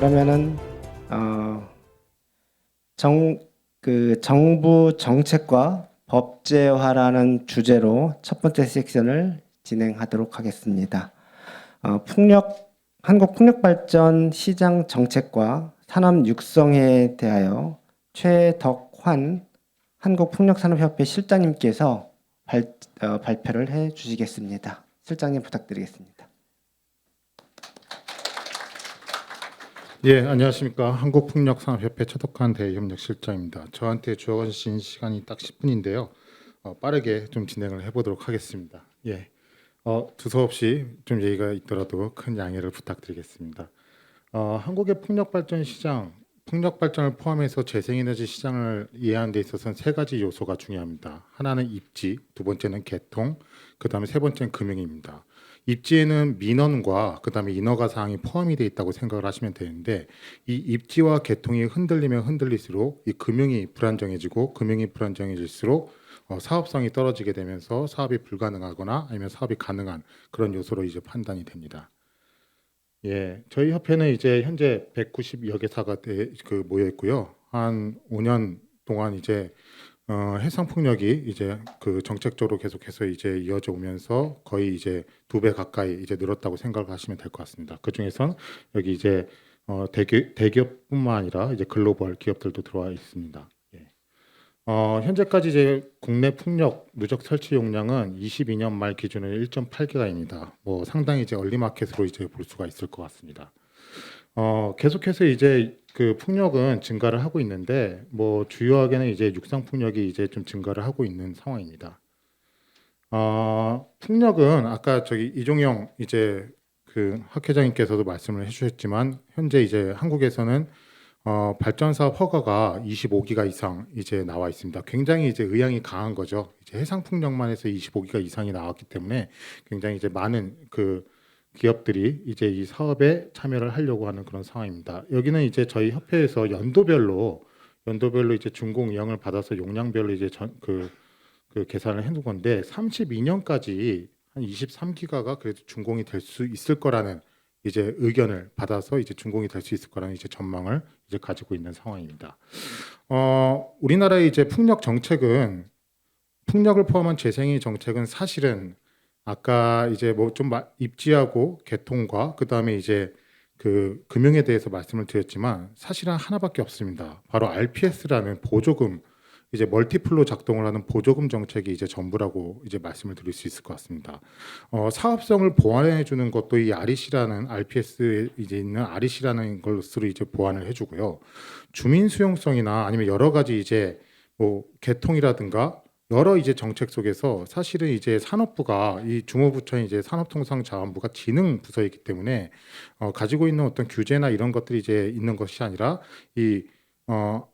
그러면은 어, 정, 정부 정책과 법제화라는 주제로 첫 번째 섹션을 진행하도록 하겠습니다. 한국 풍력발전 시장 정책과 산업 육성에 대하여 최덕환 한국풍력산업협회 실장님께서 발표를 해 주시겠습니다. 실장님 부탁드리겠습니다. 예, 안녕하십니까. 한국풍력산업협회 최덕환 대협력실장입니다. 저한테 주어진 시간이 딱 10분인데요. 빠르게 좀 진행을 해보도록 하겠습니다. 예, 두서없이 좀 얘기가 있더라도 큰 양해를 부탁드리겠습니다. 한국의 풍력발전 시장, 풍력발전을 포함해서 재생에너지 시장을 이해하는 데 있어서는 세 가지 요소가 중요합니다. 하나는 입지, 두 번째는 개통, 그 다음에 세 번째는 금융입니다. 입지에는 민원과 그 다음에 인허가 사항이 포함이 되어 있다고 생각을 하시면 되는데, 이 입지와 개통이 흔들리면 흔들릴수록 이 금융이 불안정해지고, 금융이 불안정해질수록 사업성이 떨어지게 되면서 사업이 불가능하거나 아니면 사업이 가능한 그런 요소로 이제 판단이 됩니다. 예, 저희 협회는 이제 현재 190여 개사가 모여 있고요. 한 5년 동안 이제 해상 풍력이 이제 그 정책적으로 계속해서 이제 이어져 오면서 거의 이제 2배 가까이 이제 늘었다고 생각을 하시면 될 것 같습니다. 그 중에선 여기 이제 대기업뿐만 아니라 이제 글로벌 기업들도 들어와 있습니다. 예. 현재까지 이제 국내 풍력 누적 설치 용량은 22년 말 기준으로 1.8기가입니다. 뭐 상당히 이제 얼리마켓으로 이제 볼 수가 있을 것 같습니다. 계속해서 이제 그 풍력은 증가를 하고 있는데, 뭐 주요하게는 이제 육상 풍력이 이제 좀 증가를 하고 있는 상황입니다. 풍력은 아까 저기 이종영 이제 그 학회장님께서도 말씀을 해주셨지만, 현재 이제 한국에서는 발전사 허가가 25기가 이상 이제 나와 있습니다. 굉장히 이제 의향이 강한 거죠. 이제 해상 풍력만 해서 25기가 이상이 나왔기 때문에 굉장히 이제 많은 그 기업들이 이제 이 사업에 참여를 하려고 하는 그런 상황입니다. 여기는 이제 저희 협회에서 연도별로 이제 준공 의향을 받아서 용량별로 이제 그 계산을 해놓은 건데, 32년까지 한 23기가가 그래도 준공이 될 수 있을 거라는 이제 의견을 받아서 이제 준공이 될 수 있을 거라는 이제 전망을 이제 가지고 있는 상황입니다. 우리나라의 이제 풍력 정책은, 풍력을 포함한 재생의 정책은 사실은 아까 이제 뭐 좀 입지하고 개통과 그 다음에 이제 그 금융에 대해서 말씀을 드렸지만, 사실은 하나밖에 없습니다. 바로 RPS라는 보조금, 이제 멀티플로 작동을 하는 보조금 정책이 이제 전부라고 이제 말씀을 드릴 수 있을 것 같습니다. 사업성을 보완해 주는 것도 이 REC라는 RPS에 이제 있는 REC라는 것으로 이제 보완을 해주고요. 주민 수용성이나 아니면 여러 가지 이제 뭐 개통이라든가 여러 이제 정책 속에서 사실은 이제 산업부가, 이 주무부처인 이제 산업통상자원부가 지능 부서이기 때문에 가지고 있는 어떤 규제나 이런 것들이 이제 있는 것이 아니라 이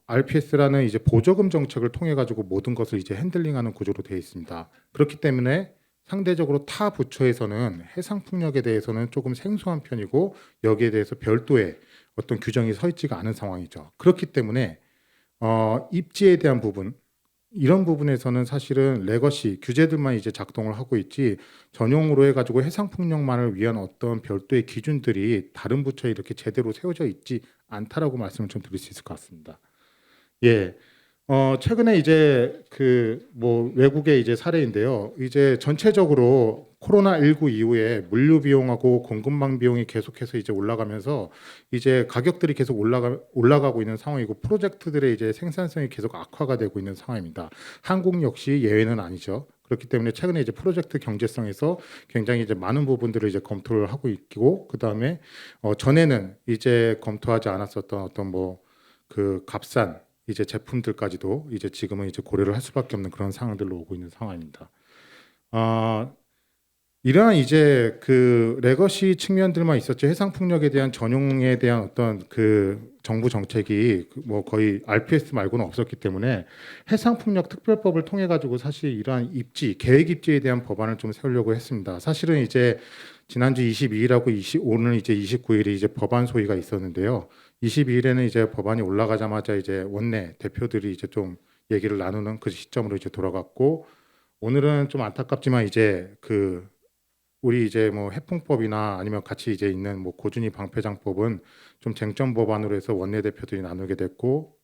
RPS라는 이제 보조금 정책을 통해 가지고 모든 것을 이제 핸들링하는 구조로 되어 있습니다. 그렇기 때문에 상대적으로 타 부처에서는 해상 풍력에 대해서는 조금 생소한 편이고, 여기에 대해서 별도의 어떤 규정이 서 있지가 않은 상황이죠. 그렇기 때문에 입지에 대한 부분, 이런 부분에서는 사실은 레거시 규제들만 이제 작동을 하고 있지, 전용으로 해가지고 해상 풍력만을 위한 어떤 별도의 기준들이 다른 부처에 이렇게 제대로 세워져 있지 않다라고 말씀을 좀 드릴 수 있을 것 같습니다. 예. 최근에 이제 그 뭐 외국의 이제 사례인데요. 이제 전체적으로 코로나19 이후에 물류 비용하고 공급망 비용이 계속해서 이제 올라가면서 이제 가격들이 계속 올라가고 있는 상황이고, 프로젝트들의 이제 생산성이 계속 악화가 되고 있는 상황입니다. 한국 역시 예외는 아니죠. 그렇기 때문에 최근에 이제 프로젝트 경제성에서 굉장히 이제 많은 부분들을 이제 검토를 하고 있고, 그 다음에 전에는 이제 검토하지 않았었던 어떤 뭐 그 값싼 이제 제품들까지도 이제 지금은 이제 고려를 할 수밖에 없는 그런 상황들로 오고 있는 상황입니다. 이러한 이제 그 레거시 측면들만 있었지, 해상 풍력에 대한 전용에 대한 어떤 그 정부 정책이 뭐 거의 RPS 말고는 없었기 때문에, 해상 풍력 특별법을 통해 가지고 사실 이러한 입지, 계획 입지에 대한 법안을 좀 세우려고 했습니다. 사실은 이제 지난주 22일하고 오늘 이제 29일이 이제 법안 소위가 있었는데요. 22일에는 이제 법안이 올라가자마자 이제 원내 대표들이 이제 좀 얘기를 나누는 그 시점으로 이제 돌아갔고, 오늘은 좀 안타깝지만 이제 그 우리 이제 뭐 해풍법이나 아니면 같이 이제 있는 뭐 고준위 방패장법은 좀 쟁점 법안으로 해서 원내대표들이 나누게 됐고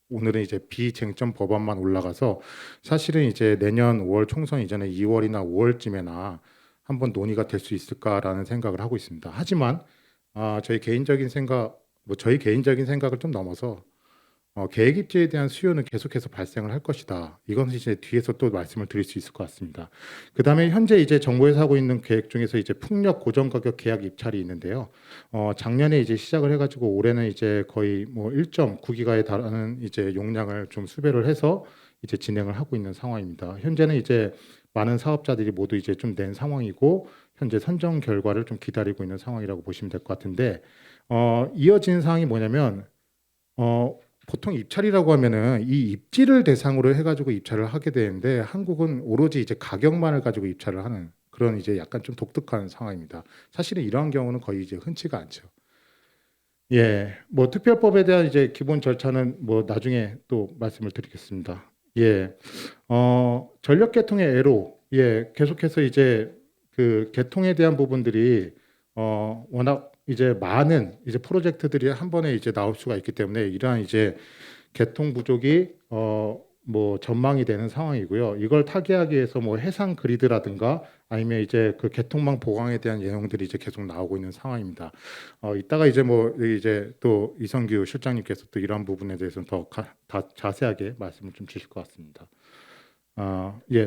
오늘은 이제 비쟁점 법안만 올라가서 사실은 이제 내년 5월 총선 이전에 2월이나 5월쯤에나 한번 논의가 될 수 있을까라는 생각을 하고 있습니다. 하지만 저희 개인적인 생각을 좀 넘어서 계획 입지에 대한 수요는 계속해서 발생을 할 것이다. 이건 이제 뒤에서 또 말씀을 드릴 수 있을 것 같습니다. 그다음에 현재 이제 정부에서 하고 있는 계획 중에서 이제 풍력 고정 가격 계약 입찰이 있는데요. 작년에 이제 시작을 해가지고 올해는 이제 거의 뭐 1.9기가에 달하는 이제 용량을 좀 수배를 해서 이제 진행을 하고 있는 상황입니다. 현재는 이제 많은 사업자들이 모두 이제 좀 낸 상황이고 현재 선정 결과를 좀 기다리고 있는 상황이라고 보시면 될 것 같은데 이어진 사항이 뭐냐면 보통 입찰이라고 하면은 이 입지를 대상으로 해가지고 입찰을 하게 되는데 한국은 오로지 이제 가격만을 가지고 입찰을 하는 그런 이제 약간 좀 독특한 상황입니다. 사실은 이러한 경우는 거의 이제 흔치가 않죠. 예, 뭐 특별법에 대한 이제 기본 절차는 뭐 나중에 또 말씀을 드리겠습니다. 예, 전력 개통의 애로 계속해서 이제 그 개통에 대한 부분들이 워낙 이제 많은 이제 프로젝트들이 한 번에 이제 나올 수가 있기 때문에 이러한 이제 개통 부족이 뭐 전망이 되는 상황이고요. 이걸 타개하기 위해서 뭐 해상 그리드라든가 아니면 이제 그 개통망 보강에 대한 내용들이 이제 계속 나오고 있는 상황입니다. 이따가 이제 뭐 이제 또 이성규 실장님께서 또 이러한 부분에 대해서는 더 자세하게 말씀을 좀 주실 것 같습니다.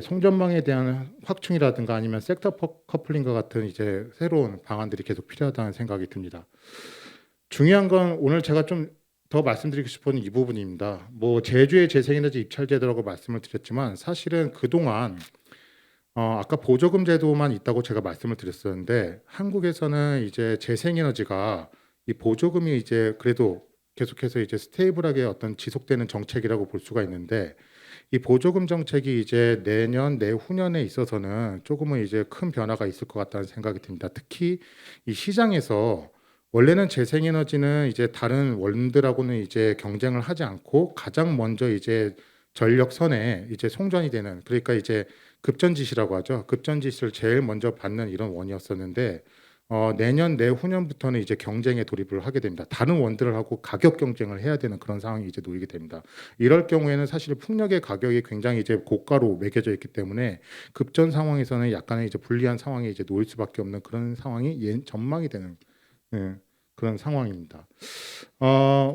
송전망에 대한 확충이라든가 아니면 섹터 커플링과 같은 이제 새로운 방안들이 계속 필요하다는 생각이 듭니다. 중요한 건 오늘 제가 좀 더 말씀드리고 싶은 이 부분입니다. 뭐 제주의 재생에너지 입찰 제도라고 말씀을 드렸지만 사실은 그동안 아까 보조금 제도만 있다고 제가 말씀을 드렸었는데 한국에서는 이제 재생에너지가 이 보조금이 이제 그래도 계속해서 이제 스테이블하게 어떤 지속되는 정책이라고 볼 수가 있는데 이 보조금 정책이 이제 내년 내후년에 있어서는 조금은 이제 큰 변화가 있을 것 같다는 생각이 듭니다. 특히 이 시장에서 원래는 재생에너지는 이제 다른 원들하고는 이제 경쟁을 하지 않고 가장 먼저 이제 전력선에 이제 송전이 되는 그러니까 이제 급전지시라고 하죠. 급전지시를 제일 먼저 받는 이런 원이었었는데 내년 내후년부터는 이제 경쟁에 돌입을 하게 됩니다. 다른 원들을 하고 가격 경쟁을 해야 되는 그런 상황이 이제 놓이게 됩니다. 이럴 경우에는 사실 풍력의 가격이 굉장히 이제 고가로 매겨져 있기 때문에 급전 상황에서는 약간의 이제 불리한 상황에 이제 놓일 수밖에 없는 그런 상황이 전망이 되는 그런 상황입니다.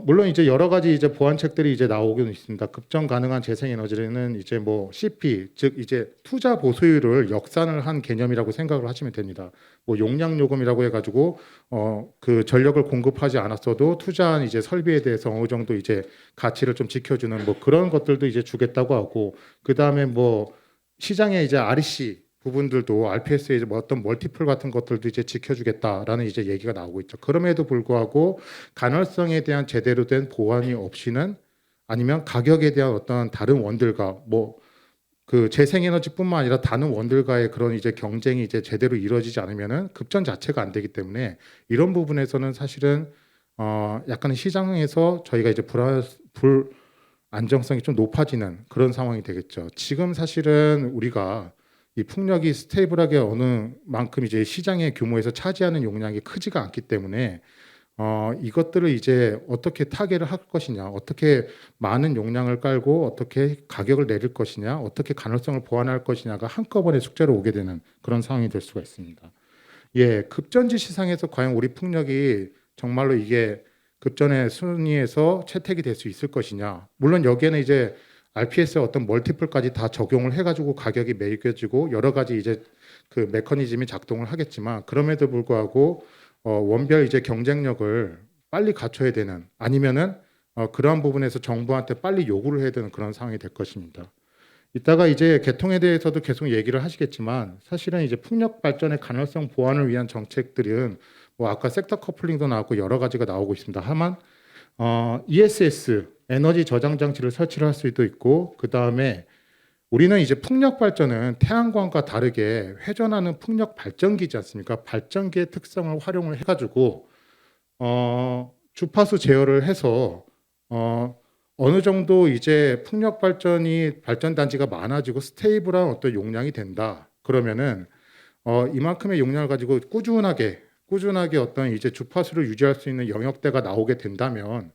물론 이제 여러 가지 이제 보완책들이 이제 나오고 있습니다. 급전 가능한 재생에너지는 이제 뭐 CP 즉 이제 투자 보수율을 역산을 한 개념이라고 생각을 하시면 됩니다. 뭐 용량 요금이라고 해가지고 그 전력을 공급하지 않았어도 투자한 이제 설비에 대해서 어느 정도 이제 가치를 좀 지켜주는 뭐 그런 것들도 이제 주겠다고 하고 그 다음에 뭐 시장에 이제 REC 부분들도 RPS의 이제 뭐 어떤 멀티플 같은 것들도 이제 지켜주겠다라는 이제 얘기가 나오고 있죠. 그럼에도 불구하고 간헐성에 대한 제대로 된 보완이 없이는 아니면 가격에 대한 어떤 다른 원들과 뭐 그 재생에너지뿐만 아니라 다른 원들과의 그런 이제 경쟁이 이제 제대로 이루어지지 않으면은 급전 자체가 안 되기 때문에 이런 부분에서는 사실은 약간 시장에서 저희가 이제 불안정성이 좀 높아지는 그런 상황이 되겠죠. 지금 사실은 우리가 이 풍력이 스테이블하게 어느 만큼 이제 시장의 규모에서 차지하는 용량이 크지가 않기 때문에 이것들을 이제 어떻게 타개를 할 것이냐, 어떻게 많은 용량을 깔고 어떻게 가격을 내릴 것이냐, 어떻게 가능성을 보완할 것이냐가 한꺼번에 숙제로 오게 되는 그런 상황이 될 수가 있습니다. 급전지 시장에서 과연 우리 풍력이 정말로 이게 급전의 순위에서 채택이 될 수 있을 것이냐. 물론 여기에는 이제 RPS의 어떤 멀티플까지 다 적용을 해가지고 가격이 매겨지고 여러 가지 이제 그 메커니즘이 작동을 하겠지만 그럼에도 불구하고 원별 이제 경쟁력을 빨리 갖춰야 되는 아니면은 그러한 부분에서 정부한테 빨리 요구를 해야 되는 그런 상황이 될 것입니다. 이따가 이제 개통에 대해서도 계속 얘기를 하시겠지만 사실은 이제 풍력 발전의 가능성 보완을 위한 정책들은 뭐 아까 섹터 커플링도 나왔고 여러 가지가 나오고 있습니다. 다만 ESS 에너지 저장 장치를 설치를 할 수도 있고 그 다음에 우리는 이제 풍력 발전은 태양광과 다르게 회전하는 풍력 발전기지 않습니까? 발전기의 특성을 활용을 해가지고 주파수 제어를 해서 어느 정도 이제 풍력 발전이 발전 단지가 많아지고 스테이블한 어떤 용량이 된다. 그러면은 이만큼의 용량을 가지고 꾸준하게 어떤 이제 주파수를 유지할 수 있는 영역대가 나오게 된다면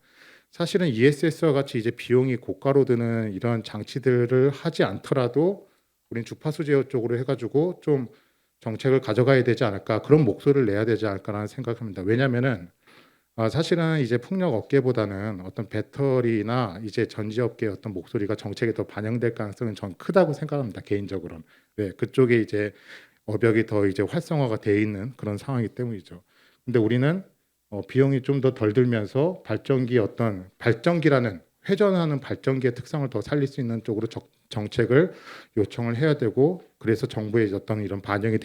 사실은 ESS와 같이 이제 비용이 고가로 드는 이런 장치들을 하지 않더라도 우린 주파수 제어 쪽으로 해가지고 좀 정책을 가져가야 되지 않을까, 그런 목소리를 내야 되지 않을까라는 생각합니다. 왜냐하면은 사실은 이제 풍력 업계보다는 어떤 배터리나 이제 전지 업계의 어떤 목소리가 정책에 더 반영될 가능성은 전 크다고 생각합니다. 개인적으로는. 네, 그쪽에 이제 업역이 더 이제 활성화가 돼 있는 그런 상황이기 때문이죠. 근데 우리는 비용이 좀 더 덜 들면서 발전기라는 회전하는 발전기의 특성을 더 살릴 수 있는 쪽으로 정책을 요청을 해야 되고, 그래서 정부의 어떤 이런 반영이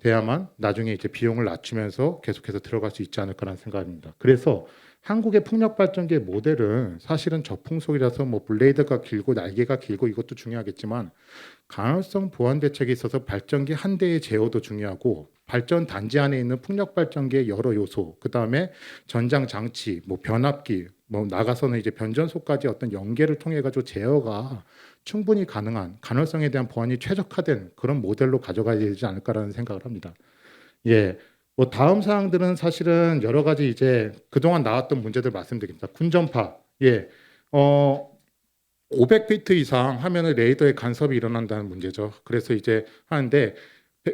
돼야만 나중에 이제 비용을 낮추면서 계속해서 들어갈 수 있지 않을까라는 생각입니다. 그래서 한국의 풍력 발전기의 모델은 사실은 저풍속이라서 뭐 블레이드가 길고 날개가 길고 이것도 중요하겠지만 간헐성 보완 대책에 있어서 발전기 한 대의 제어도 중요하고, 발전 단지 안에 있는 풍력 발전기의 여러 요소, 그 다음에 전장 장치, 뭐 변압기, 뭐 나가서는 이제 변전소까지 어떤 연계를 통해 가지고 제어가 충분히 가능한, 간헐성에 대한 보완이 최적화된 그런 모델로 가져가야 되지 않을까라는 생각을 합니다. 예. 뭐 다음 사항들은 사실은 여러 가지 이제 그동안 나왔던 문제들 말씀드립니다. 군전파. 예. 500피트 이상 하면은 레이더에 간섭이 일어난다는 문제죠. 그래서 이제 하는데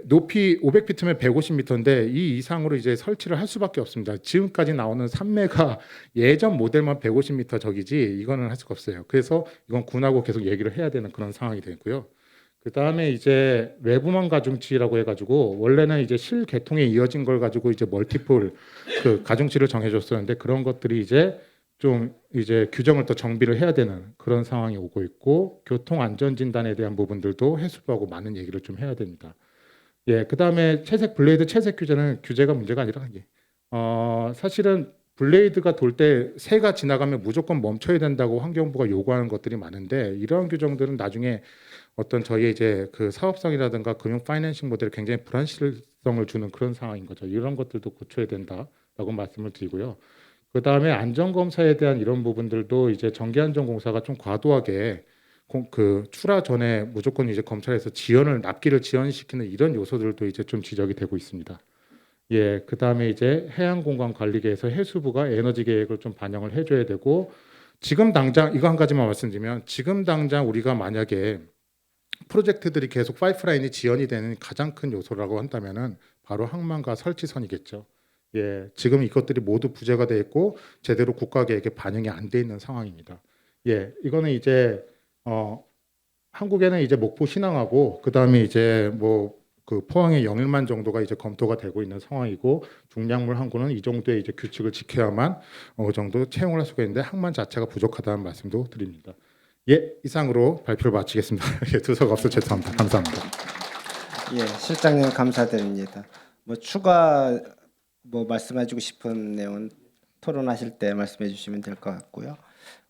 높이 500피트면 150m인데 이 이상으로 이제 설치를 할 수밖에 없습니다. 지금까지 나오는 3메가 예전 모델만 150m 저기지 이거는 할 수가 없어요. 그래서 이건 군하고 계속 얘기를 해야 되는 그런 상황이 되고요. 그 다음에 이제 외부망 가중치라고 해가지고 원래는 이제 실계통에 이어진 걸 가지고 이제 멀티플 그 가중치를 정해줬었는데 그런 것들이 이제 좀 이제 규정을 더 정비를 해야 되는 그런 상황이 오고 있고, 교통 안전 진단에 대한 부분들도 해수부하고 많은 얘기를 좀 해야 됩니다. 예, 그 다음에 블레이드 채색 규제는 규제가 문제가 아니라 사실은 블레이드가 돌 때 새가 지나가면 무조건 멈춰야 된다고 환경부가 요구하는 것들이 많은데, 이러한 규정들은 나중에 어떤 저희의 이제 그 사업성이라든가 금융 파이낸싱 모델에 굉장히 불안실성을 주는 그런 상황인 거죠. 이런 것들도 고쳐야 된다라고 말씀을 드리고요. 그 다음에 안전검사에 대한 이런 부분들도 이제 정기안전공사가 좀 과도하게 그 출하 전에 무조건 이제 검찰에서 납기를 지연시키는 이런 요소들도 이제 좀 지적이 되고 있습니다. 예, 그 다음에 이제 해양공간관리계에서 해수부가 에너지 계획을 좀 반영을 해줘야 되고, 지금 당장 이거 한 가지만 말씀드리면, 지금 당장 우리가 만약에 프로젝트들이 계속 파이프라인이 지연이 되는 가장 큰 요소라고 한다면은 바로 항만과 설치선이겠죠. 예, 지금 이것들이 모두 부재가 돼 있고 제대로 국가 계획에 반영이 안 돼 있는 상황입니다. 예, 이거는 이제 한국에는 이제 목포 신항하고 그 다음에 이제 뭐 그 포항의 영일만 정도가 이제 검토가 되고 있는 상황이고, 중량물 항구는 이 정도의 이제 규칙을 지켜야만 어느 정도 채용을 할 수가 있는데 항만 자체가 부족하다는 말씀도 드립니다. 예, 이상으로 발표를 마치겠습니다. 예, 두서가 없어 죄송합니다. 감사합니다. 예, 실장님 감사드립니다. 뭐 추가 뭐 말씀해주고 싶은 내용 토론하실 때 말씀해 주시면 될 것 같고요.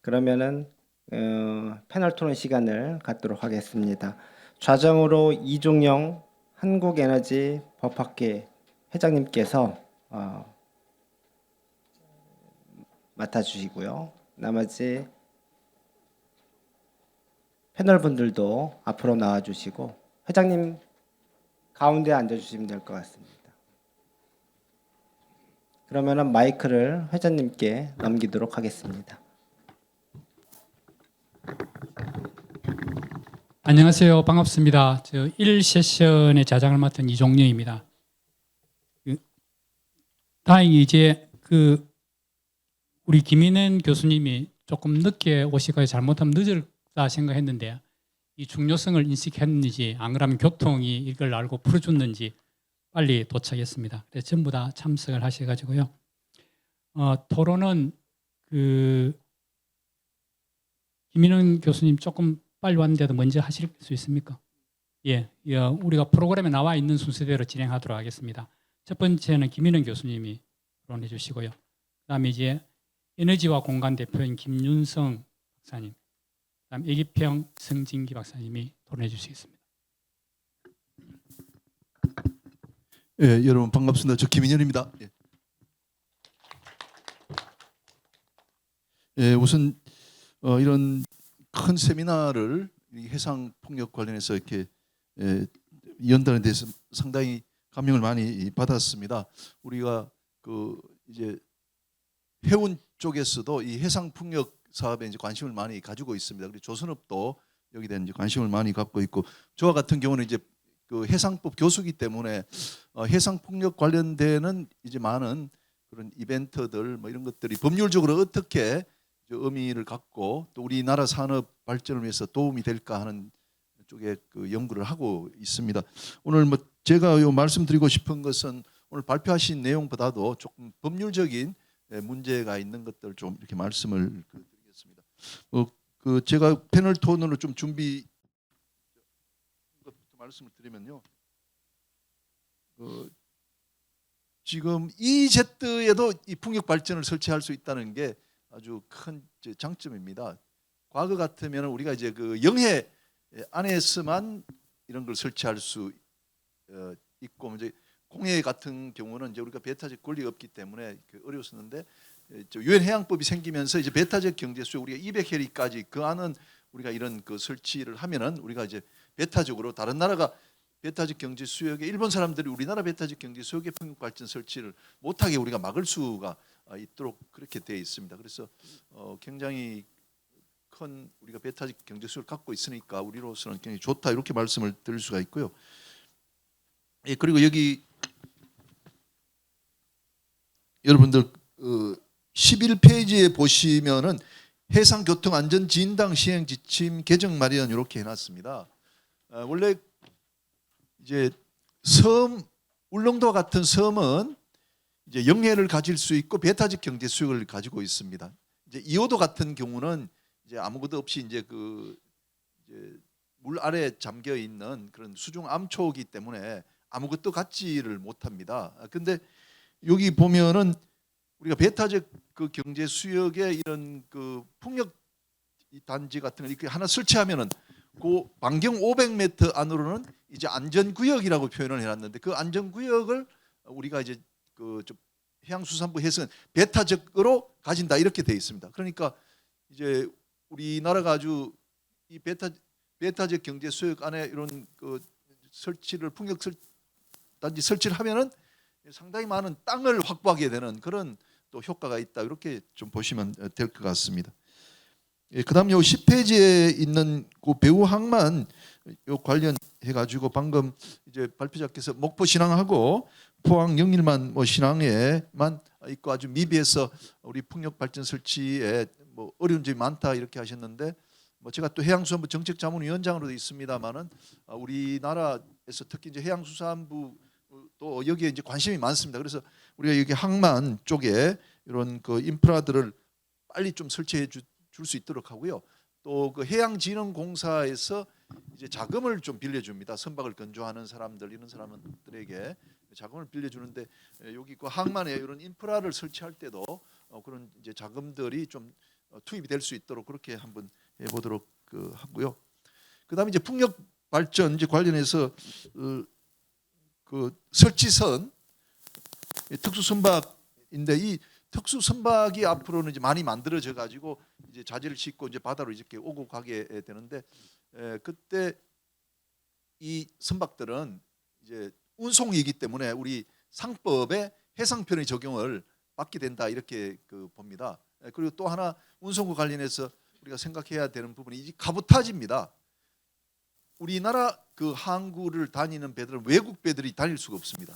그러면은 패널 토론 시간을 갖도록 하겠습니다. 좌정으로 이종영 한국에너지 법학회 회장님께서 맡아주시고요. 나머지 패널 분들도 앞으로 나와주시고 회장님 가운데 앉아주시면 될 것 같습니다. 그러면은 마이크를 회장님께 넘기도록 하겠습니다. 안녕하세요. 반갑습니다. 저 1세션의 자장을 맡은 이종영입니다. 다행히 이제 우리 김인현 교수님이 조금 늦게 오시고 잘못하면 늦을다 생각했는데 이 중요성을 인식했는지 안 그러면 교통이 이걸 알고 풀어줬는지 빨리 도착했습니다. 그래서 전부 다 참석을 하셔가지고요. 토론은 김인현 교수님 조금 빨리 왔는데도 먼저 하실 수 있습니까? 예, 우리가 프로그램에 나와 있는 순서대로 진행하도록 하겠습니다. 첫 번째는 김인현 교수님이 토론해 주시고요. 그다음에 이제 에너지와 공간 대표인 김윤성 박사님, 그다음 애기평 성진기 박사님이 토론해 주시겠습니다. 예, 여러분 반갑습니다. 저 김인현입니다. 예. 예, 우선 이런 큰 세미나를 이 해상 폭력 관련해서 이렇게 연단에 대해서 상당히 감명을 많이 받았습니다. 우리가 그 이제 해운 쪽에서도 이 해상 풍력 사업에 이제 관심을 많이 가지고 있습니다. 그리고 조선업도 여기에 대한 이제 관심을 많이 갖고 있고, 저와 같은 경우는 이제 그 해상법 교수기 때문에 해상 풍력 관련되는 이제 많은 그런 이벤트들 뭐 이런 것들이 법률적으로 어떻게 의미를 갖고 또 우리나라 산업 발전을 위해서 도움이 될까 하는 쪽에 그 연구를 하고 있습니다. 오늘 뭐 제가 요 말씀드리고 싶은 것은 오늘 발표하신 내용보다도 조금 법률적인 문제가 있는 것들 좀 이렇게 말씀을 드리겠습니다. 그 제가 패널 토론으로 좀 준비 것부터 말씀을 드리면요. 지금 EEZ에도 이 풍력 발전을 설치할 수 있다는 게 아주 큰 장점입니다. 과거 같으면 우리가 이제 그 영해 안에서만 이런 걸 설치할 수 있고, 이제 공해 같은 경우는 이제 우리가 배타적 권리가 없기 때문에 어려웠었는데, 유엔 해양법이 생기면서 이제 배타적 경제 수요 우리가 200해리까지 그 안은 우리가 이런 그 설치를 하면은 우리가 이제 배타적으로 다른 나라가 배타적 경제 수역에 일본 사람들이 우리나라 배타적 경제 수역에 풍력 발전 설치를 못하게 우리가 막을 수가 있도록 그렇게 되어 있습니다. 그래서 굉장히 큰 우리가 배타적 경제 수역을 갖고 있으니까 우리로서는 굉장히 좋다 이렇게 말씀을 드릴 수가 있고요. 예, 그리고 여기 여러분들 11페이지에 보시면은 해상교통안전진당 시행지침 개정 마련 이렇게 해놨습니다. 원래 이제 섬 울릉도와 같은 섬은 이제 영해를 가질 수 있고 배타적 경제 수역을 가지고 있습니다. 이제 이호도 같은 경우는 이제 아무것도 없이 이제 이제 물 아래 잠겨 있는 그런 수중 암초이기 때문에 아무것도 갖지를 못합니다. 근데 여기 보면은 우리가 배타적 그 경제 수역에 이런 그 풍력 단지 같은 거 이렇게 하나 설치하면은 그 반경 500m 안으로는 이제 안전구역이라고 표현을 해놨는데, 그 안전구역을 우리가 이제 좀 해양수산부 해석은 배타적으로 가진다 이렇게 돼 있습니다. 그러니까 이제 우리나라가 아주 이 배타적 경제 수역 안에 이런 그 설치를 풍력 단지 설치를 하면은 상당히 많은 땅을 확보하게 되는 그런 또 효과가 있다 이렇게 좀 보시면 될 것 같습니다. 예, 그다음 요 10페이지에 있는 그 배우 항만 요 관련해 가지고 방금 이제 발표자께서 목포 신항하고 포항 영일만 뭐 신항에만 있고 아주 미비해서 우리 풍력 발전 설치에 뭐 어려운 점이 많다 이렇게 하셨는데, 뭐 제가 또 해양수산부 정책자문위원장으로도 있습니다만은 우리나라에서 특히 이제 해양수산부 또 여기에 이제 관심이 많습니다. 그래서 우리가 여기 항만 쪽에 이런 그 인프라들을 빨리 좀 설치해 줄 수 있도록 하고요. 또 그 해양진흥공사에서 이제 자금을 좀 빌려줍니다. 선박을 건조하는 사람들 이런 사람들에게 자금을 빌려주는데, 여기 그 항만에 이런 인프라를 설치할 때도 그런 이제 자금들이 좀 투입이 될 수 있도록 그렇게 한번 해보도록 하고요. 그다음에 이제 풍력 발전 이제 관련해서 그 설치선 특수 선박인데, 이 특수 선박이 앞으로는 이제 많이 만들어져 가지고 이제 자재를 싣고 이제 바다로 이렇게 오고 가게 되는데, 그때 이 선박들은 이제 운송이기 때문에 우리 상법의 해상편의 적용을 받게 된다 이렇게 봅니다. 그리고 또 하나 운송과 관련해서 우리가 생각해야 되는 부분이 이 카보타지입니다. 우리나라 그 항구를 다니는 배들은 외국 배들이 다닐 수가 없습니다.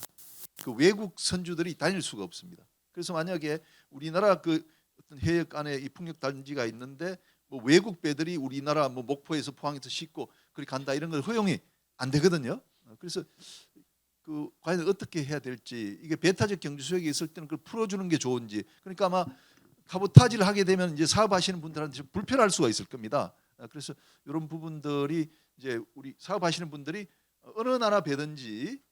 그 외국 선주들이 다닐 수가 없습니다. 그래서 만약에 우리나라 그 어떤 해역 안에 이 풍력 단지가 있는데 뭐 외국 배들이 우리나라 뭐 목포에서 포항에서 싣고 그리 간다 이런 걸 허용이 안 되거든요. 그래서 그 과연 어떻게 해야 될지, 이게 배타적 경제 수역이 있을 때는 그걸 풀어주는 게 좋은지, 그러니까 아마 카보타지를 하게 되면 이제 사업하시는 분들한테 좀 불편할 수가 있을 겁니다. 그래서 이런 부분들이 이제 우리 사업하시는 분들이 어느 나라 배든지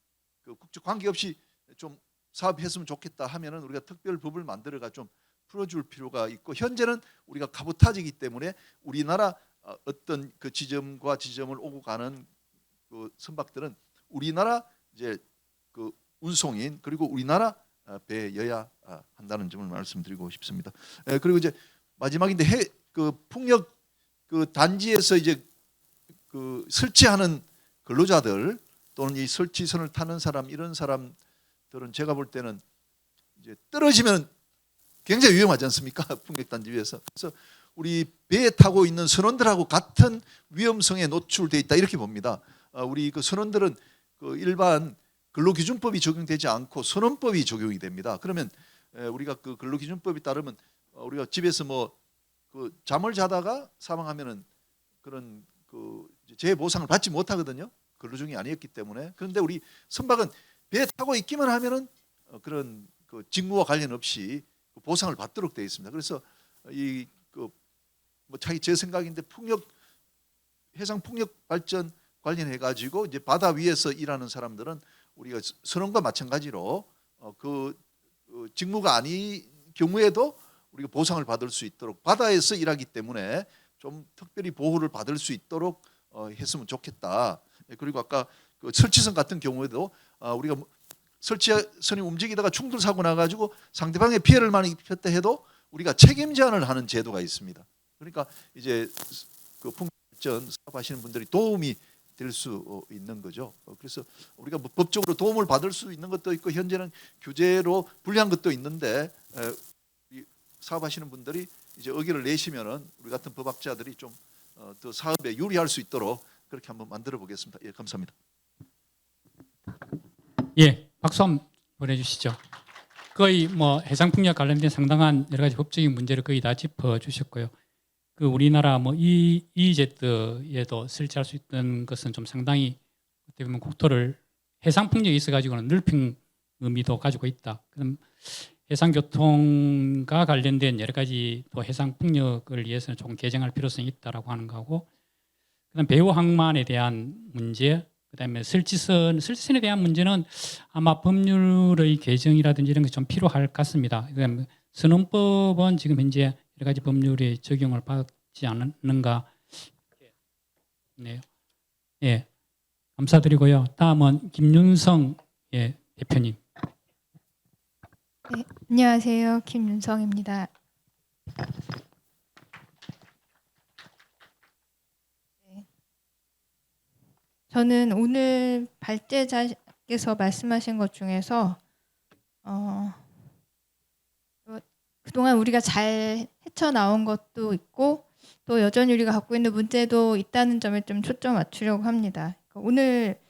그 국적 관계없이 좀 사업했으면 좋겠다 하면은 우리가 특별 법을 만들어가 좀 풀어줄 필요가 있고, 현재는 우리가 카보타지이기 때문에 우리나라 어떤 그 지점과 지점을 오고 가는 그 선박들은 우리나라 이제 그 운송인 그리고 우리나라 배여야 한다는 점을 말씀드리고 싶습니다. 그리고 이제 마지막인데 그 풍력 그 단지에서 이제 그 설치하는 근로자들 또는 이 설치선을 타는 사람 이런 사람들은 제가 볼 때는 이제 떨어지면 굉장히 위험하지 않습니까? 풍력단지 위에서. 그래서 우리 배에 타고 있는 선원들하고 같은 위험성에 노출돼 있다 이렇게 봅니다. 우리 그 선원들은 그 일반 근로기준법이 적용되지 않고 선원법이 적용이 됩니다. 그러면 우리가 그 근로기준법에 따르면 우리가 집에서 뭐 그 잠을 자다가 사망하면은 그런 그 재보상을 받지 못하거든요. 근로중이 아니었기 때문에. 그런데 우리 선박은 배에 타고 있기만 하면은 그런 그 직무와 관련 없이 보상을 받도록 되어 있습니다. 그래서 이 그 뭐 자기 제 생각인데 해상 풍력 발전 관련해 가지고 이제 바다 위에서 일하는 사람들은 우리가 선원과 마찬가지로 그 직무가 아닌 경우에도 우리가 보상을 받을 수 있도록 바다에서 일하기 때문에 좀 특별히 보호를 받을 수 있도록 했으면 좋겠다. 그리고 아까 그 설치선 같은 경우에도 우리가 설치선이 움직이다가 충돌 사고 나가지고 상대방의 피해를 많이 입혔다 해도 우리가 책임 제한을 하는 제도가 있습니다. 그러니까 이제 그 풍력발전 사업하시는 분들이 도움이 될 수 있는 거죠. 그래서 우리가 뭐 법적으로 도움을 받을 수 있는 것도 있고 현재는 규제로 불리한 것도 있는데 사업하시는 분들이 이제 의견을 내시면은 우리 같은 법학자들이 좀 더 사업에 유리할 수 있도록 그렇게 한번 만들어 보겠습니다. 예, 감사합니다. 예, 박수 한번 보내주시죠. 거의 뭐 해상풍력 관련된 상당한 여러 가지 법적인 문제를 거의 다 짚어주셨고요. 그 우리나라 뭐 EEZ에도 설치할 수 있던 것은 좀 상당히 어떻게 보면 국토를 해상풍력이 있어가지고는 넓힌 의미도 가지고 있다. 그럼 해상교통과 관련된 여러 가지 또 해상풍력을 위해서는 조금 개정할 필요성이 있다라고 하는 거고, 그다음 배후 항만에 대한 문제, 그다음에 설치선에 대한 문제는 아마 법률의 개정이라든지 이런 게 좀 필요할 것 같습니다. 그다음에 선원법은 지금 현재 여러 가지 법률에 적용을 받지 않는가. 네, 예, 감사드리고요. 다음은 김윤성 대표님. 네, 안녕하세요. 김윤성입니다. 네. 저는 오늘 발제자께서 말씀하신 것 중에서 그동안 우리가 잘 헤쳐나온 것도 있고 또 여전히 우리가 갖고 있는 문제도 있다는 점에 좀 초점 맞추려고 합니다. 오늘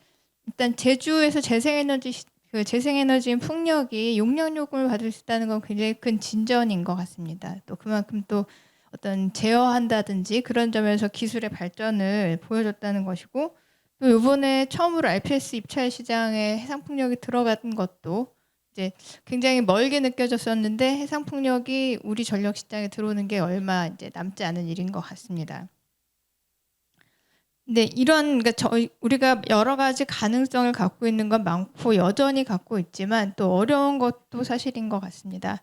일단 제주에서 재생에너지인 풍력이 용역 요금을 받을 수 있다는 건 굉장히 큰 진전인 것 같습니다. 또 그만큼 또 어떤 제어한다든지 그런 점에서 기술의 발전을 보여줬다는 것이고, 또 이번에 처음으로 RPS 입찰 시장에 해상풍력이 들어간 것도 이제 굉장히 멀게 느껴졌었는데 해상풍력이 우리 전력 시장에 들어오는 게 얼마 이제 남지 않은 일인 것 같습니다. 네, 그러니까 우리가 여러 가지 가능성을 갖고 있는 건 많고 여전히 갖고 있지만 또 어려운 것도 사실인 것 같습니다.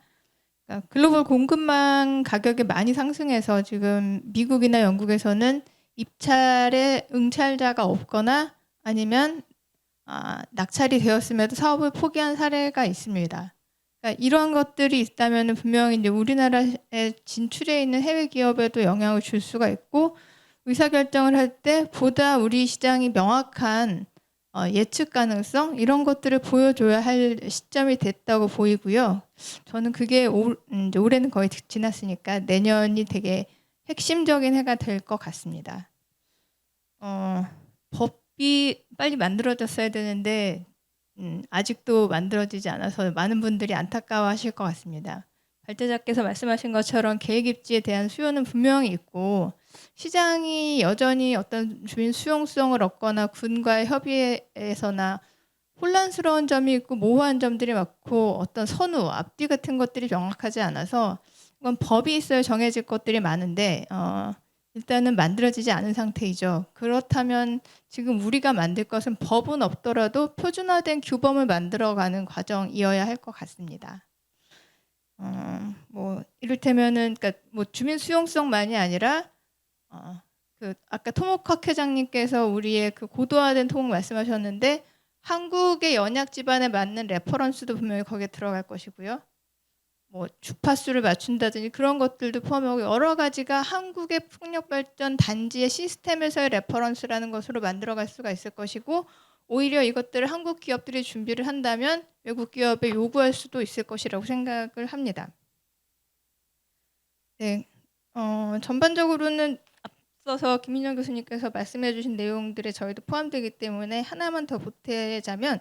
그러니까 글로벌 공급망 가격이 많이 상승해서 지금 미국이나 영국에서는 입찰에 응찰자가 없거나 아니면 낙찰이 되었음에도 사업을 포기한 사례가 있습니다. 그러니까 이런 것들이 있다면 분명히 이제 우리나라에 진출해 있는 해외 기업에도 영향을 줄 수가 있고, 의사결정을 할 때 보다 우리 시장이 명확한 예측 가능성 이런 것들을 보여줘야 할 시점이 됐다고 보이고요. 저는 그게 이제 올해는 거의 지났으니까 내년이 되게 핵심적인 해가 될 것 같습니다. 법이 빨리 만들어졌어야 되는데 아직도 만들어지지 않아서 많은 분들이 안타까워하실 것 같습니다. 발제자께서 말씀하신 것처럼 계획 입지에 대한 수요는 분명히 있고 시장이 여전히 어떤 주민 수용성을 얻거나 군과의 협의에서나 혼란스러운 점이 있고 모호한 점들이 많고 어떤 선우, 앞뒤 같은 것들이 명확하지 않아서 이건 법이 있어야 정해질 것들이 많은데 일단은 만들어지지 않은 상태이죠. 그렇다면 지금 우리가 만들 것은 법은 없더라도 표준화된 규범을 만들어가는 과정이어야 할 것 같습니다. 뭐 이를테면은 그러니까 뭐 주민 수용성만이 아니라 그 아까 토목학 회장님께서 우리의 그 고도화된 토목 말씀하셨는데 한국의 연약 지반에 맞는 레퍼런스도 분명히 거기에 들어갈 것이고요. 뭐 주파수를 맞춘다든지 그런 것들도 포함하고 여러 가지가 한국의 풍력 발전 단지의 시스템에서의 레퍼런스라는 것으로 만들어갈 수가 있을 것이고, 오히려 이것들을 한국 기업들이 준비를 한다면 외국 기업에 요구할 수도 있을 것이라고 생각을 합니다. 네, 전반적으로는 앞서서 김민영 교수님께서 말씀해주신 내용들에 저희도 포함되기 때문에 하나만 더 보태자면,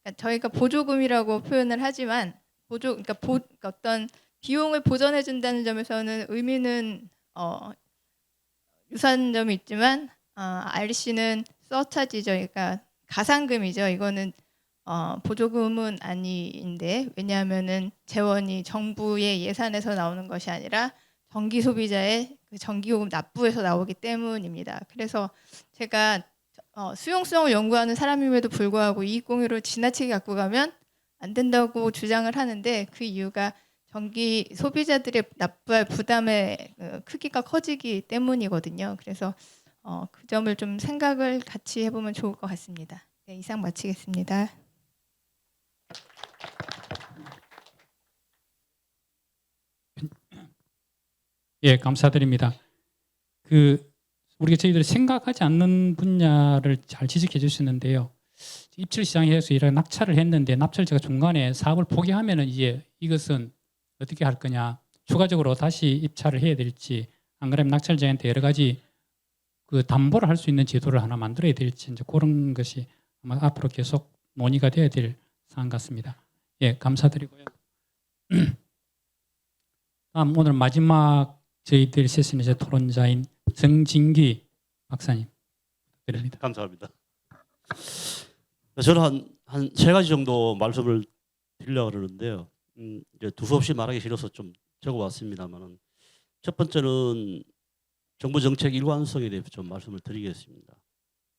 그러니까 저희가 보조금이라고 표현을 하지만 그러니까 어떤 비용을 보전해 준다는 점에서는 의미는 유사한 점이 있지만 RC는 서차지죠. 그러니까 가상금이죠. 이거는 보조금은 아닌데, 왜냐하면은 재원이 정부의 예산에서 나오는 것이 아니라 전기 소비자의 그 전기요금 납부에서 나오기 때문입니다. 그래서 제가 수용성을 연구하는 사람임에도 불구하고 이익공유를 지나치게 갖고 가면 안 된다고 주장을 하는데, 그 이유가 전기 소비자들의 납부할 부담의 크기가 커지기 때문이거든요. 그래서 그 점을 좀 생각을 같이 해보면 좋을 것 같습니다. 네, 이상 마치겠습니다. 예, 감사드립니다. 우리가 저희들이 생각하지 않는 분야를 잘 지적해 주시는데요. 입찰 시장에서 이런 낙찰을 했는데 납찰자가 중간에 사업을 포기하면은 이제 이것은 어떻게 할 거냐, 추가적으로 다시 입찰을 해야 될지, 안 그러면 낙찰자한테 여러 가지 그 담보를 할 수 있는 제도를 하나 만들어야 될지, 이제 그런 것이 아마 앞으로 계속 논의가 돼야 될 사안 같습니다. 예, 감사드리고요. 다음 오늘 마지막 저희들 세션의 토론자인 정진기 박사님 드립니다. 감사합니다. 저는 한 세 가지 정도 말씀을 드리려고 그러는데요. 이제 두서없이 말하기 싫어서 좀 적어왔습니다만은, 첫 번째는 정부 정책 일관성에 대해서 좀 말씀을 드리겠습니다.